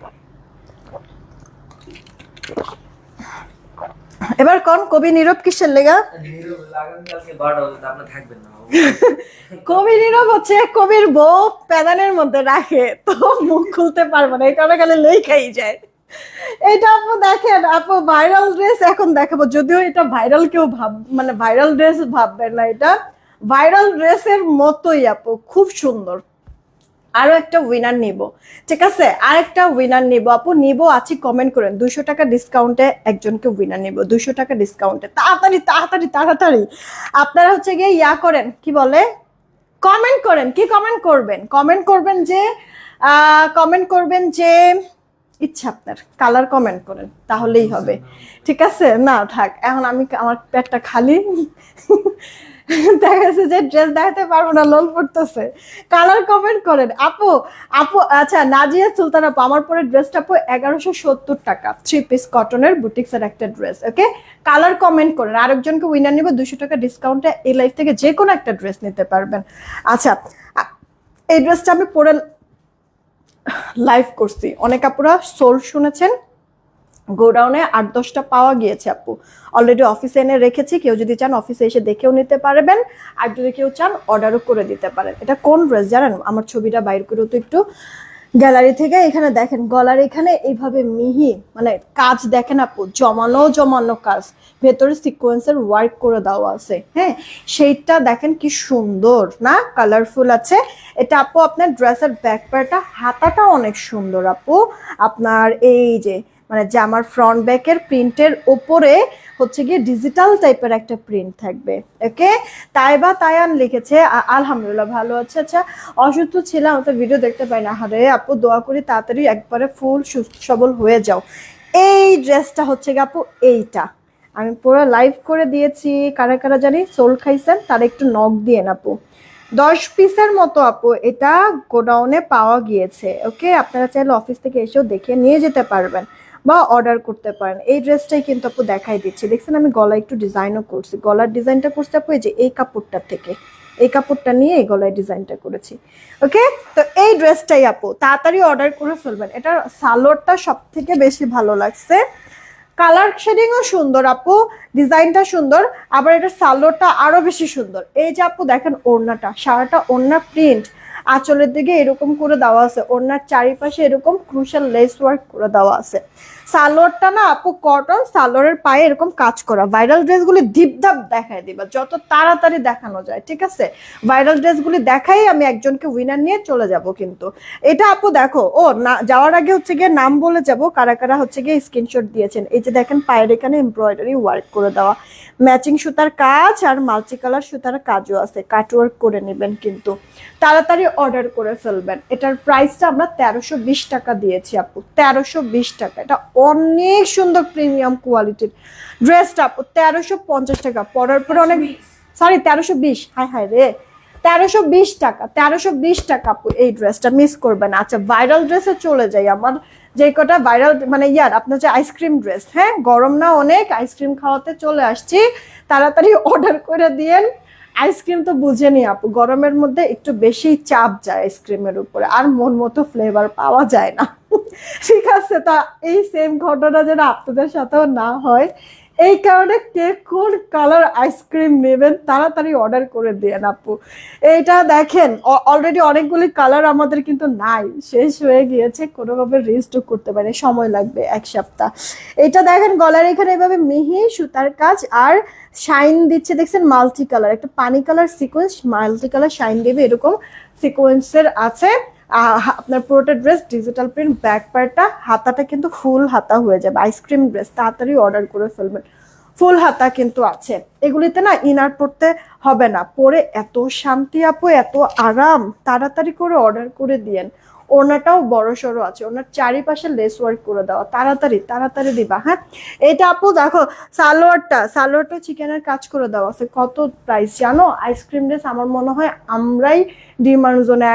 এবার কোন কবি নীরব কিসের লেগা? নীরব লাগান কালকে 12টা বাজে তো আপনি থাকবেন না। কবি নীরব হচ্ছে কবির বউ প্যাদানের মধ্যে রাখে, তো মুখ খুলতে পারবে না, এই কারণে খালি লেখাই যায়। এটা আপু দেখেন, আপু ভাইরাল ড্রেস এখন দেখাবো, যদিও এটা ভাইরাল কেউ মানে ভাইরাল ড্রেস ভাববেন না, এটা ভাইরাল ড্রেসের মতোই আপু, খুব সুন্দর। আরো একটা উইনার নিব, ঠিক আছে, আরেকটা উইনার নিব আপু, নিব আছি, কমেন্ট করেন। 200 টাকা ডিসকাউন্টে একজনকে উইনার নিব, 200 টাকা ডিসকাউন্টে, তাড়াতাড়ি তাড়াতাড়ি তাড়াতাড়ি। আপনারা হচ্ছে গিয়ে ইয়া করেন, কি বলে, কমেন্ট করেন। কি কমেন্ট করবেন? কমেন্ট করবেন যে ইচ্ছা আপনার কালার কমেন্ট করেন, তাহলেই হবে, ঠিক আছে? না থাক, এখন আমি আমার পেটটা খালি, দেখা যাচ্ছে যে ড্রেস দেখাতে পারবো না, লোল পড়তেছে। কালার কমেন্ট করেন আপু। আপু আচ্ছা, নাজিয়া সুলতান আপু, আমার পরে ড্রেসটা আপু 1170 টাকা, 3 পিস কটনের বুটিক্সের একটা ড্রেস। ওকে, কালার কমেন্ট করেন, আরেকজনকে উইনার নিব 200 টাকা ডিসকাউন্টে, এই লাইফ থেকে যে কোনো একটা ড্রেস নিতে পারবেন। আচ্ছা, এই ড্রেসটা আমি পরে লাইভ করছি, অনেক আপুরা সোল শুনেছেন, গোডাউনে 8-10টা পাওয়া গিয়েছে আপু, অলরেডি অফিসে এনে রেখেছি, কেউ যদি চান অফিসে এসে দেখেও নিতে পারবেন, আর যদি কেউ চান অর্ডারও করে দিতে পারেন। এটা কোন ড্রেস জানেন? আমার ছবিটা বাইর করে তো একটু গ্যালারি থেকে, এখানে দেখেন গলার এখানে এইভাবে মিহি মানে কাজ দেখেন আপু, জমানো জমানো কাজ, ভেতরে সিকোয়েন্সের ওয়ার্ক করে দেওয়া আছে, হ্যাঁ, সেইটা দেখেন কি সুন্দর না, কালারফুল আছে। এটা আপু আপনার ড্রেসের ব্যাক পার্টটা, হাতাটা অনেক সুন্দর আপু, আপনার এই যে মানে জামার ফ্রন্ট ব্যাকের প্রিন্টের ওপরে হচ্ছে গিয়ে ডিজিটাল টাইপের একটা প্রিন্ট থাকবে। ওকে, তাইবা তায়ান লিখেছে, আলহামদুলিল্লাহ ভালো আছে। আচ্ছা, অসুস্থ ছিলাম তো ভিডিও দেখতে পাই না, আরে আপু দোয়া করি তাড়াতাড়ি একবারে ফুল সুস্থ সবল হয়ে যাও। এই ড্রেসটা হচ্ছে গিয়ে আপু, এইটা আমি পুরো লাইভ করে দিয়েছি, কারা কারা জানি সোল খাইছেন তারা একটু নক দিয়ে আপু, 10 পিসের মতো আপু এটা গোডাউনে পাওয়া গিয়েছে। ওকে, আপনারা চাইলে অফিস থেকে এসেও দেখে নিয়ে যেতে পারবেন বা অর্ডার করতে পারেন। এই ড্রেসটাই কিন্তু আপু দেখাই দিচ্ছি, দেখছেন আমি গলায় একটু ডিজাইনও করছি, গলার ডিজাইনটা করছি আপু এই যে এই কাপড়টা থেকে, এই কাপড়টা নিয়ে এই গলায় ডিজাইনটা করেছি। ওকে, তো এই ড্রেসটাই আপু তাড়াতাড়ি অর্ডার করে ফেলবেন। এটার সালোয়ারটা সব থেকে বেশি ভালো লাগছে, কালার শেডিংও সুন্দর আপু, ডিজাইনটা সুন্দর, আবার এটার সালোয়ারটা আরো বেশি সুন্দর। এই যে আপু দেখেন ওড়নাটা, সারাটা ওড়না প্রিন্ট, আঁচলের দিকে এরকম করে দেওয়া আছে, ওড়নার চারিপাশে এরকম ক্রুশাল লেস ওয়ার্ক করে দেওয়া আছে। সালোয়ারটা না আপু কটন, সালোয়ারের পায়ে এরকম কাজ করা। ভাইরাল ড্রেসগুলি ধিপধাপ দেখায় দিবা, যত তাড়াতাড়ি দেখানো যায়, ঠিক আছে? ভাইরাল ড্রেসগুলি দেখাই আমি একজনকে উইনার নিয়ে চলে যাব। কিন্তু এটা আপু দেখো, ও না যাওয়ার আগে হচ্ছে গিয়ে নাম বলে যাব কারা কারা হচ্ছে গিয়ে স্ক্রিনশট দিয়েছেন। এই যে দেখেন পায়ের এখানে এমব্রয়ডারি ওয়ার্ক করে দেওয়া, ম্যাচিং সুতার কাজ আর মাল্টি কালার সুতার কাজও আছে, কাট ওয়ার্ক করে নেবেন, কিন্তু তাড়াতাড়ি অর্ডার করে ফেলবেন। এটার প্রাইসটা আমরা 1320 টাকা দিয়েছি আপু, 1320 টাকা। এটা অনেক সুন্দর প্রিমিয়াম কোয়ালিটির ড্রেসটা আপু, 1350 টাকা। পরার পরে অনেক, সরি 1320, হায় হায় রে, 1320 টাকা, 1320 টাকা আপু, এই ড্রেসটা মিস করবেন। আচ্ছা, ভাইরাল ড্রেসে চলে যাই, আমার যে কটা ভাইরাল মানে ইয়ার আপনার যে আইসক্রিম ড্রেস, হ্যাঁ গরম না অনেক, আইসক্রিম খাওয়াতে চলে আসছি, তাড়াতাড়ি অর্ডার করে দিয়েন। আইসক্রিম তো বুঝেনি আপু, গরমের মধ্যে একটু বেশি চাপ যায় আইসক্রিমের উপরে, আর মন মতো ফ্লেভার পাওয়া যায় না, ঠিক আছে? তা এই সেম ঘটনা যেন আপনাদের সাথেও না হয়, এই কারণে কে কোন কালার আইসক্রিম নেবেন তাড়াতাড়ি অর্ডার করে দেন আপু। এইটা দেখেন অলরেডি অনেকগুলি কালার আমাদের কিন্তু নাই, শেষ হয়ে গিয়েছে, কোনোভাবে রিস্টক করতে পারি, সময় লাগবে 1 সপ্তাহ। এটা দেখেন গলার এখানে এভাবে মিহি সুতার কাজ আর শাইন দিচ্ছে, দেখছেন মাল্টি কালার, একটা পানি colour sequence, multi colour shine দেবে এরকম সিকোয়েন্সের আছে। আপনার পুরোটা ড্রেস ডিজিটাল প্রিন্ট, ব্যাক পার্টটা, হাতাটা কিন্তু ফুল হাতা হয়ে যাবে, আইসক্রিম ড্রেস, তাড়াতাড়ি অর্ডার করে ফেলবেন। ফুল হাতা কিন্তু আছে, এগুলিতে না ইনার পড়তে হবে না, পরে এত শান্তি আপু, এত আরাম, তাড়াতাড়ি করে অর্ডার করে দিয়েন। ওড়নাটাও বড় সড়ো আছে, ওনার চারিপাশে লেস ওয়ার্ক করে দেওয়া, তাড়াতাড়ি তাড়াতাড়ি দিবা। হ্যাঁ, এটা আপু দেখো সালোয়ারটা চিকেনের কাজ করে দেওয়া আছে। কত প্রাইস জানো? আইসক্রিম ড্রেস আমার মনে হয় আমরাই ডিমান্ড জোনে,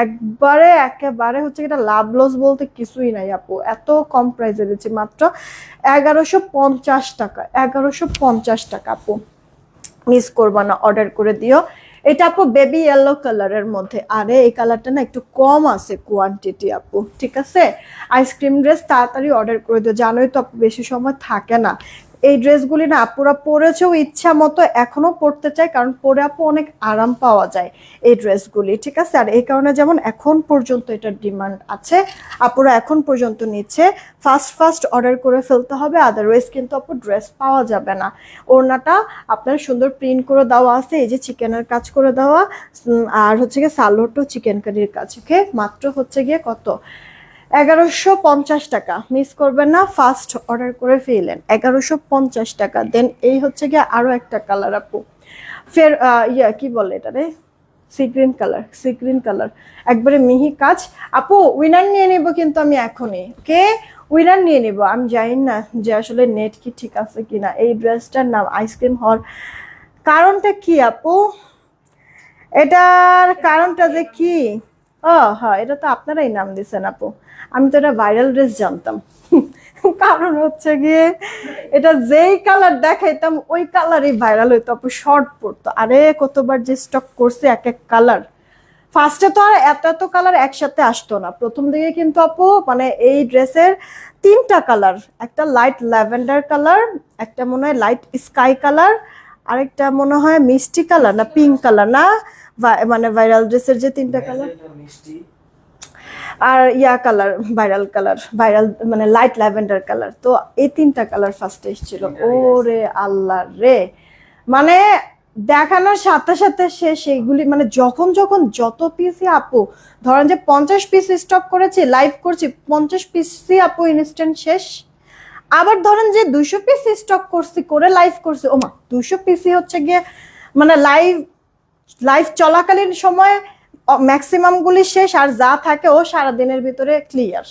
একেবারে হচ্ছে এটা লাভ লস বলতে কিছুই নাই আপু, এত কম প্রাইসে দিচ্ছি, মাত্র 1150 টাকা, 1150 টাকা আপু, মিস করবা না, অর্ডার করে দিও। এটা আপু বেবি ইয়েলো কালারের মধ্যে, আরে এই কালারটা না একটু কম আছে কোয়ান্টিটি আপু, ঠিক আছে। আইসক্রিম ড্রেস তাড়াতাড়ি অর্ডার করে দিও, জানোই তো আপু বেশি সময় থাকে না। এই ড্রেসগুলি না আপুরা পরেছেও ইচ্ছা মতো, এখনো পরতে চাই, কারণ পরে আপু অনেক আরাম পাওয়া যায় এই ড্রেসগুলি, ঠিক আছে। আর এই কারণে যেমন এখন পর্যন্ত এটার ডিমান্ড আছে, আপুরা এখন পর্যন্ত নিচ্ছে। ফার্স্ট অর্ডার করে ফেলতে হবে, আদারওয়াইজ কিন্তু আপু ড্রেস পাওয়া যাবে না। ওড়নাটা আপনার সুন্দর প্রিন্ট করে দেওয়া আছে, এই যে চিকেনের কাজ করে দেওয়া, আর হচ্ছে গিয়ে সালোয়ারটাও চিকেন কারির কাজ, ওকে। মাত্র হচ্ছে গিয়ে কত, 1150 টাকা। মিস করবেন না, ফার্স্ট অর্ডার করে ফেলেন, 1150 টাকা। দেন এই হচ্ছে গিয়ে আরো একটা কালার আপু, ফের কি বলে এটা রে, সি গ্রিন কালার, একবারে মিহি কাজ। আপু উইনার নিয়ে নিব কিন্তু আমি এখনই, ওকে। উইনার নিয়ে নিব, আমি জানি না যে আসলে নেট কি ঠিক আছে কিনা। এই ড্রেসটার নাম আইসক্রিম হওয়ার কারণটা কি আপু, এটার কারণটা যে কি? ও হ্যাঁ, এটা তো আপনারাই নাম দিচ্ছেন আপু, আমি তো এটা ভাইরাল ড্রেস জানতাম। কারণ হচ্ছে গিয়ে এটা যেই কালার দেখাইতাম ওই কালারই ভাইরাল হইতো আপু, শর্ট পড়তো। আরে কতবার যে স্টক করছে এক এক কালার, ফার্স্টে তো আর এত কালার একসাথে আসতো না, প্রথম দিকে কিন্তু আপু মানে এই ড্রেসের 3টা কালার, একটা লাইট ল্যাভেন্ডার কালার, একটা মনে হয় লাইট স্কাই কালার, আরেকটা মনে হয় মিষ্টি কালার না পিঙ্ক কালার না, মানে ভাইরাল ড্রেসের যে 3টা কালার, মিষ্টি আর ইয়া কালার, ভাইরাল মানে লাইট ল্যাভেন্ডার কালার। তো এই 3টা কালার ফার্স্টে এসেছিল। ওরে আল্লাহ রে, মানে দেখানোর সাথে সাথে সে সেইগুলি মানে যখন যত পিসই আপু, ধরেন যে 50 পিস স্টক করেছি, লাইভ করছি, 50 পিসই আপু ইনস্ট্যান্ট শেষ। আবার ধরেন যে 200 পিস স্টক করছি, করে লাইভ করছি, ওমা 200 পিসই হচ্ছে গিয়ে মানে লাইভ চলাকালীন সময় ম্যাক্সিমাম গুলি শেষ, আর যা থাকে ও সারাদিনের ভিতরে ক্লিয়ার।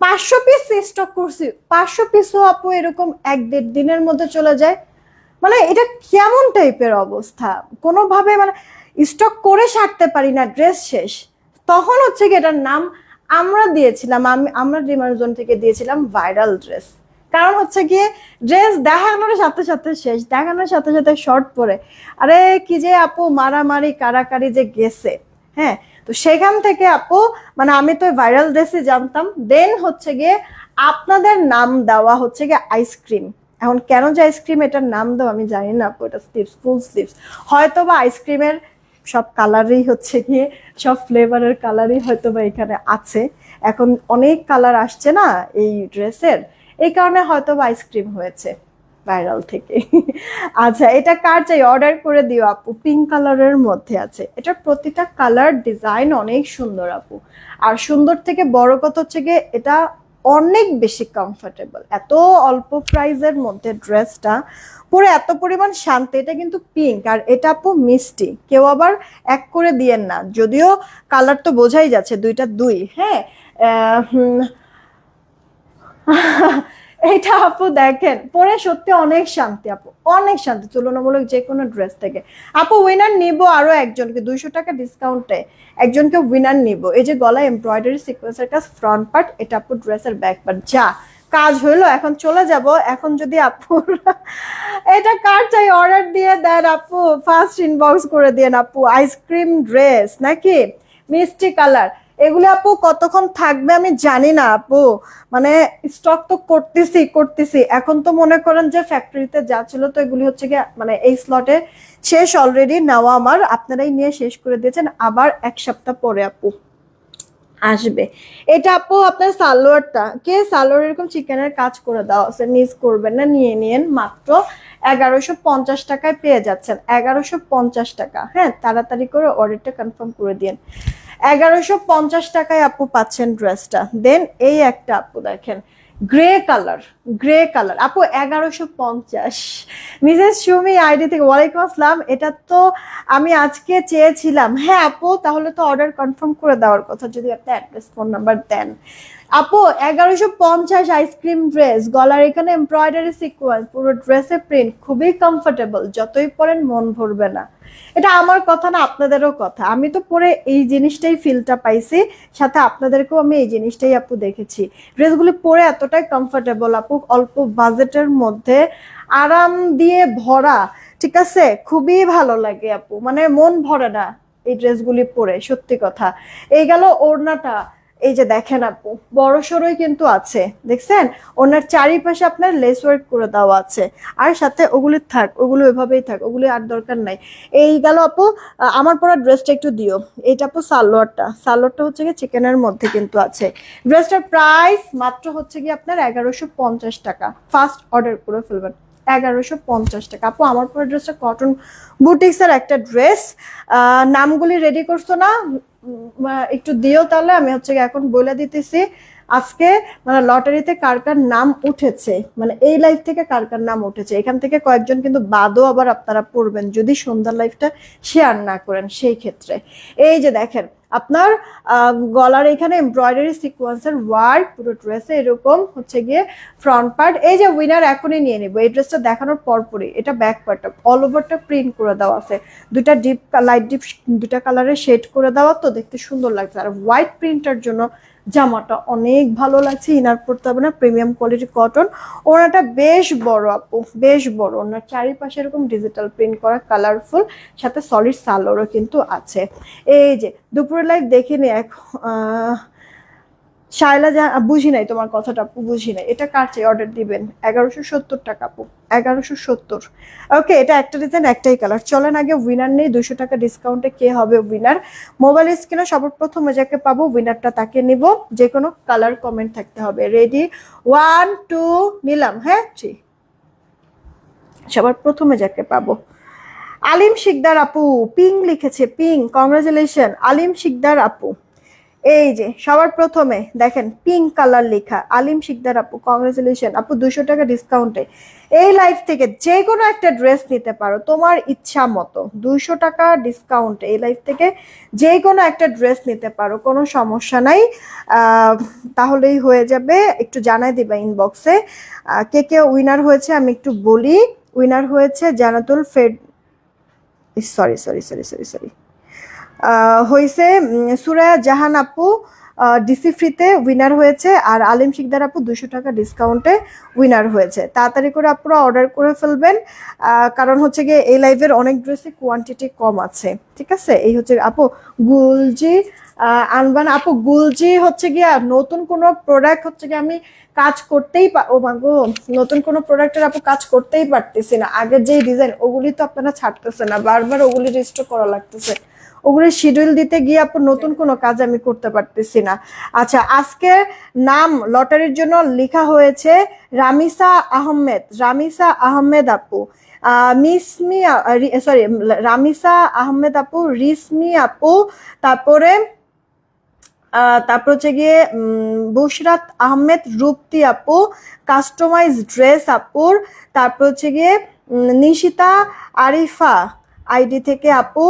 500 পিস স্টক করছি, 500 পিসও আপু এরকম 1-1.5 দিনের মধ্যে চলে যায়। মানে এটা কেমন টাইপের অবস্থা, কোনোভাবে মানে স্টক করে সারতে পারি না, ড্রেস শেষ। তখন হচ্ছে কি এটার নাম আমরা দিয়েছিলাম, আমরা ডিমান্ড জোন থেকে দিয়েছিলাম ভাইরাল ড্রেস। কারণ হচ্ছে গিয়ে ড্রেস দেখানোর সাথে সাথে শেষ, দেখানোর সাথে সাথে শর্ট পরে, আরে কি যে আপু মারামারি কারাকারি যে গেছে, হ্যাঁ। তো সেখান থেকে আপু মানে আমি তো ভাইরাল ড্রেসই জানতাম, দেন হচ্ছে গিয়ে আপনাদের নাম দেওয়া হচ্ছে গিয়ে আইসক্রিম। এখন কেন যে আইসক্রিম এটার নাম দাও আমি জানি না আপু, এটা স্লিভস, ফুল স্লিভস, হয়তো বা আইসক্রিমের সব কালারই হচ্ছে গিয়ে সব ফ্লেভারের কালারই হয়তো বা এখানে আছে। এখন অনেক কালার আসছে না এই ড্রেসের, এই কারণে হয়তো বা আইসক্রিম হয়েছে ভাইরাল থেকে। আচ্ছা এটা কার চাই, অর্ডার করে দিও আপু, পিঙ্ক কালারের মধ্যে আছে। এটার প্রতিটা কালার ডিজাইন অনেক সুন্দর আপু, আর সুন্দর থেকে বড় কথা হচ্ছে গিয়ে এটা অনেক বেশি কমফোর্টেবল। এত অল্প প্রাইসের মধ্যে ড্রেসটা পুরো এত পরিমাণ শান্তি। এটা কিন্তু পিঙ্ক, আর এটা আপু মিষ্টি, কেউ আবার এক করে দিয়েন না, যদিও কালার তো বোঝাই যাচ্ছে দুইটা দুই, হ্যাঁ। এটা আপু দেখেন পরে সত্যি অনেক শান্তি আপু, অনেক শান্তি তুলনামূলক যে কোনো ড্রেস থেকে। আপু উইনার নিব আরো একজনকে, 200 টাকা ডিসকাউন্টে একজনকে উইনার নিব। এই যে গলায় এমব্রয়ডারি সিকোয়েন্সের কাজ, ফ্রন্ট পার্ট, এটা আপু ড্রেসের ব্যাক পার্ট, যা কাজ হইলো। এখন চলে যাব, এখন যদি আপু এটা কার চাই অর্ডার দিয়ে দেন আপু, ফার্স্ট ইনবক্স করে দেন আপু। আইসক্রিম ড্রেস নাকি মিষ্টি কালার, এগুলো আপু কতক্ষণ থাকবে আমি জানি না আপু, মানে স্টক তো করতেছি। এখন তো মনে করেন যে ফ্যাক্টরিতে যা ছিল তো এগুলি হচ্ছে গিয়ে মানে এই স্লটে শেষ অলরেডি নেওয়া আমার, আপনারাই নিয়ে শেষ করে দিয়েছেন। আবার 1 সপ্তাহ পরে আপু আসবে। এটা আপু আপনার সালোয়ারটা, কে সালোয়ার এরকম চিকেনের কাজ করে দেওয়া আছে, মিস করবেন না, নিয়ে নিয়েন। মাত্র 1150 টাকায় পেয়ে যাচ্ছেন, 1150 টাকা। হ্যাঁ তাড়াতাড়ি করে অর্ডারটা কনফার্ম করে দিন। 1150 টাকায় আপু পাচ্ছেন ড্রেসটা। দেন এই একটা আপু দেখেন গ্রে কালার আপু 1150। মিসেস সুমি আইডি থেকে, ওয়ালাইকুম আসসালাম। এটা তো আমি আজকে চেয়েছিলাম। হ্যাঁ আপু তাহলে তো অর্ডার কনফার্ম করে দেওয়ার কথা, যদি আপনি অ্যাড্রেস ফোন নাম্বার দেন। আপু 1150 আইসক্রিম ড্রেস, গলার এখানে এমব্রয়ডারি সিকোয়েন্স, পুরো ড্রেসে প্রিন্ট, খুবই কমফোর্টেবল, যতই পরেন মন ভরবে না। এটা আমার কথা না, আপনাদেরও কথা। আমি তো পরে এই জিনিসটাই ফিলটা পাইছি, সাথে আপনাদেরকেও আমি এই জিনিসটাই আপু দেখেছি। ড্রেসগুলি পরে এতটাই কমফোর্টেবল আপু, অল্প বাজেটের মধ্যে আরাম দিয়ে ভরা, ঠিক আছে, খুবই ভালো লাগে আপু, মানে মন ভরে না এই ড্রেসগুলি পরে, সত্যি কথা। এই গেল ওড়নাটা, এই যে দেখেন আপু বড় সড়ই কিন্তু আছে, দেখছেন? ওনার চারিপাশে আপনার লেস ওয়ার্ক করে দেওয়া আছে, আর সাথে ওগুলি থাক, ওগুলো এভাবেই থাক, ওগুলি আর দরকার নাই। এই গেল আপু আমার পরা ড্রেসটা একটু দিও। এটা আপু সালোয়ারটা হচ্ছে গিয়ে চিকেনের মধ্যে কিন্তু আছে। ড্রেসটার প্রাইস মাত্র হচ্ছে গিয়ে আপনার 1150 টাকা। ফার্স্ট অর্ডার করে ফেলবেন, 1150 টাকা। আপু আমার পরা ড্রেসটা কটন বুটিক্সের একটা ড্রেস। নামগুলি রেডি করছো না? একটু দিও তাহলে, আমি হচ্ছে গিয়ে এখন বলে দিতেছি আজকে মানে লটারিতে কার কার নাম উঠেছে, মানে এই লাইফ থেকে কার কার নাম উঠেছে। এখান থেকে কয়েকজন কিন্তু বাদও আবার আপনারা পড়বেন যদি সন্ধ্যার লাইফটা শেয়ার না করেন সেই ক্ষেত্রে। এই যে দেখেন আপনার গলার এখানে এমব্রয়ডারি সিকোয়েন্সের ওয়ার্ক, পুরো ড্রেসে এরকম হচ্ছে গিয়ে ফ্রন্ট পার্ট। এই যে উইনার এখনই নিয়ে নিবো এই ড্রেসটা দেখানোর পরপরই। এটা ব্যাক পার্টটা অল ওভারটা প্রিন্ট করে দেওয়া আছে, দুইটা ডিপ লাইট ডিপ দুটা কালারের শেড করে দেওয়া, তো দেখতে সুন্দর লাগছে। আর হোয়াইট প্রিন্টার জন্য জামাটা অনেক ভালো লাগছে, ইনার পড়তে হবে না, প্রিমিয়াম কোয়ালিটি কটন। ওনাটা বেশ বড় আপু, বেশ বড়। ওনার চারিপাশে এরকম ডিজিটাল প্রিন্ট করা কালারফুল, সাথে সলিড সালোয়ারও কিন্তু আছে। এই যে দুপুরের লাইভ দেখিনি শায়লা, যা বুঝি নাই তোমার কথাটা আপু, বুঝি নাই। এটা কার চেয়ে অর্ডার দিবেন? 1170 টাকা আপু, 1170। ওকে, এটা একটা ডিজাইন একটাই কালার। চলেন আগে উইনার নেই, 200 টাকা ডিসকাউন্টে কে হবে উইনার। মোবাইল স্ক্রিনে সবার প্রথমে যাকে পাবো উইনারটা তাকে নিব। যে কোনো কালার কমেন্ট থাকতে হবে। রেডি, 1 2 নিলাম, হ্যাঁ 3। সবার প্রথমে যাকে পাবো আলিম শিকদার আপু, পিং লিখেছে, পিং, কংগ্রাচুলেশন আলিম শিকদার আপু। এই যে সবার প্রথমে দেখেন পিঙ্ক কালার লেখা, আলিম শিকদার আপু, কংগ্রেচুলেশন আপু, 200 টাকা ডিসকাউন্টে এই লাইফ থেকে যে কোনো একটা ড্রেস নিতে পারো তোমার ইচ্ছা মতো। 200 টাকা ডিসকাউন্টে এই লাইফ থেকে যে কোনো একটা ড্রেস নিতে পারো, কোনো সমস্যা নাই। তাহলেই হয়ে যাবে, একটু জানাই দিবা ইনবক্সে কে কে উইনার হয়েছে। আমি একটু বলি, উইনার হয়েছে জানাতুল ফেড, sorry sorry sorry sorry sorry হয়েছে সুরায়া জাহান আপু, ডিসি ফ্রিতে উইনার হয়েছে। আর আলিম শিকদার আপু 200 টাকা ডিসকাউন্টে উইনার হয়েছে। তাড়াতাড়ি করে আপনারা অর্ডার করে ফেলবেন, কারণ হচ্ছে গিয়ে এই লাইভের অনেক ড্রেসে কোয়ান্টিটি কম আছে, ঠিক আছে? এই হচ্ছে আপু গুলজি আনবান আপু, গুলজি হচ্ছে গিয়ে নতুন কোনো প্রোডাক্ট হচ্ছে গিয়ে আমি কাজ করতেই ও মাগো, নতুন কোনো প্রোডাক্টের আপু কাজ করতেই পারতেছি না। আগের যে ডিজাইন ওগুলি তো আপনারা ছাড়তেছে না, বারবার ওগুলি রেজিস্টার করা লাগতেছে, ওগুলো শিডিউল দিতে গিয়ে আপু নতুন কোনো কাজ আমি করতে পারতেছি না। আচ্ছা, আজকে নাম লটারির জন্য লেখা হয়েছে রামিসা আহমেদ, রামিসা আহমেদ আপু, মিসমি, সরি রামিসা আহমেদ আপু, রিসমি আপু, তারপরে তারপর হচ্ছে গিয়ে বুশরাত আহমেদ, রূপতি আপু, কাস্টমাইজ ড্রেস আপুর, তারপর হচ্ছে গিয়ে নিশিতা আরিফা আইডি থেকে আপু,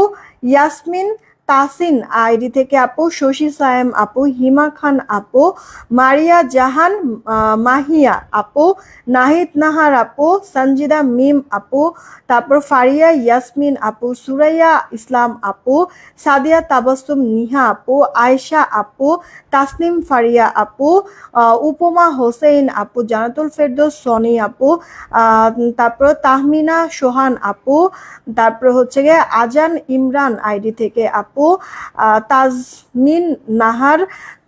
ইয়াসমিন তাসিন আইডি থেকে আপু, শশী সায়েম আপু, হিমা খান আপু, মারিয়া জাহান মাহিয়া আপু, নাহিদ নাহার আপু, সঞ্জিদা মিম আপু, তারপর ফারিয়া ইয়াসমিন আপু, সুরাইয়া ইসলাম আপু, সাদিয়া তাবাসসুম নিহা আপু, আয়েশা আপু, তাসনিম ফারিয়া আপু, উপমা হোসেন আপু, জানাতুল ফেরদৌস সনি আপু, তারপর তাহমিনা সোহান আপু, তারপর হচ্ছে গিয়ে আজান ইমরান আইডি থেকে আপু, তাজমিন নাহার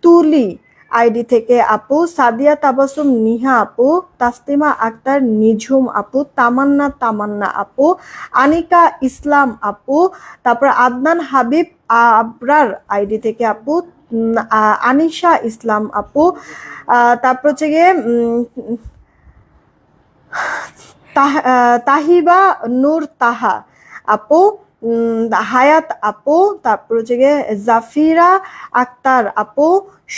তুলি আইডি থেকে আপু, সাদিয়া তাবাসুম নিহা আপু, তাসলিমা আক্তার নিঝুম আপু, তামান্না আপু, আনিকা ইসলাম আপু, তারপর আদনান হাবিব আবরার আইডি থেকে আপু, আনিশা ইসলাম আপু, তারপর হচ্ছে গিয়ে তাহিবা নূর তাহা আপু, হায়াত আপু, তারপর হচ্ছে গিয়ে জাফিরা আক্তার আপু,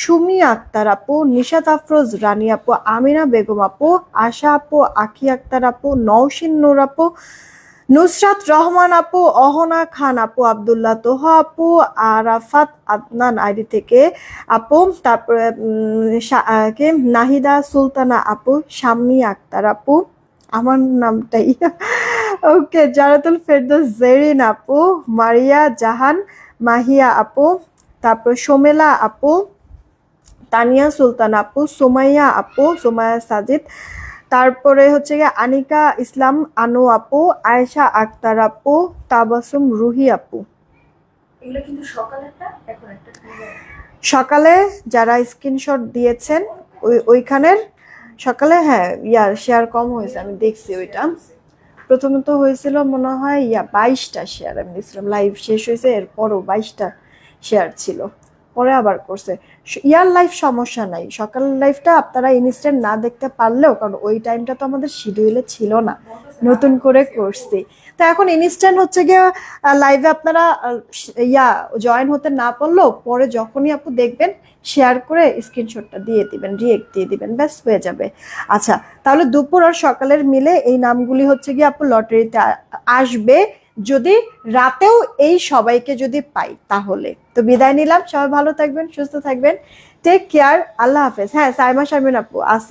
সুমি আক্তার আপু, নিশাত আফরোজ রানী আপু, আমিনা বেগম আপু, আশা আপু, আখি আক্তার আপু, নওশিন নূর আপু, নুসরাত রহমান আপু, অহনা খান আপু, আব্দুল্লাহ তোহা আপু, আরাফাত আদনান আইডি থেকে আপু, তারপরে নাহিদা সুলতানা আপু, শাম্মী আক্তার আপু, আমার নামটাই ওকে, জারাতুল ফেরদৌস জেরিন আপু, মারিয়া জাহান মাহিয়া আপু, তারপর সোমেলা আপু, তানিয়া সুলতান আপু, সোমাইয়া আপু, সোমায়া সাজিদ, তারপরে হচ্ছে গিয়ে আনিকা ইসলাম আনু আপু, আয়েশা আক্তার আপু, তাবাসুম রুহি আপু। এগুলো কিন্তু সকালেরটা, এখন একটা সকালে যারা স্ক্রিনশট দিয়েছেন ওইখানের সকালে, হ্যাঁ শেয়ার কম হয়েছে, আমি দেখছি ওইটা। প্রথমত হয়েছিল মনে হয় 22টা শেয়ার আমি দিয়েছিলাম, লাইভ শেষ হয়েছে এরপরও 22টা শেয়ার ছিল, পরে আবার করছে। লাইভ সমস্যা নাই, সকালের লাইভটা আপনারা ইনস্ট্যান্ট না দেখতে পারলেও, কারণ ওই টাইমটা তো আমাদের শিডিউলে ছিল না, নতুন করে করছি। তো এখন ইনস্ট্যান্ট হচ্ছে গিয়ে লাইভে আপনারা জয়েন হতে না পারলেও পরে যখনই আপু দেখবেন শেয়ার করে স্ক্রিনশটটা দিয়ে দিবেন, রিয়েক্ট দিয়ে দিবেন, ব্যাস হয়ে যাবে। আচ্ছা, তাহলে দুপুর আর সকালের মিলে এই নামগুলি হচ্ছে গিয়ে আপু লটারিতে আসবে, যদি রাতেও এই সবাইকে যদি পাই তাহলে। তো বিদায় নিলাম, সবাই ভালো থাকবেন, সুস্থ থাকবেন, টেক কেয়ার, আল্লাহ হাফেজ। হ্যাঁ, সাইমা শারমিন আপু আছে।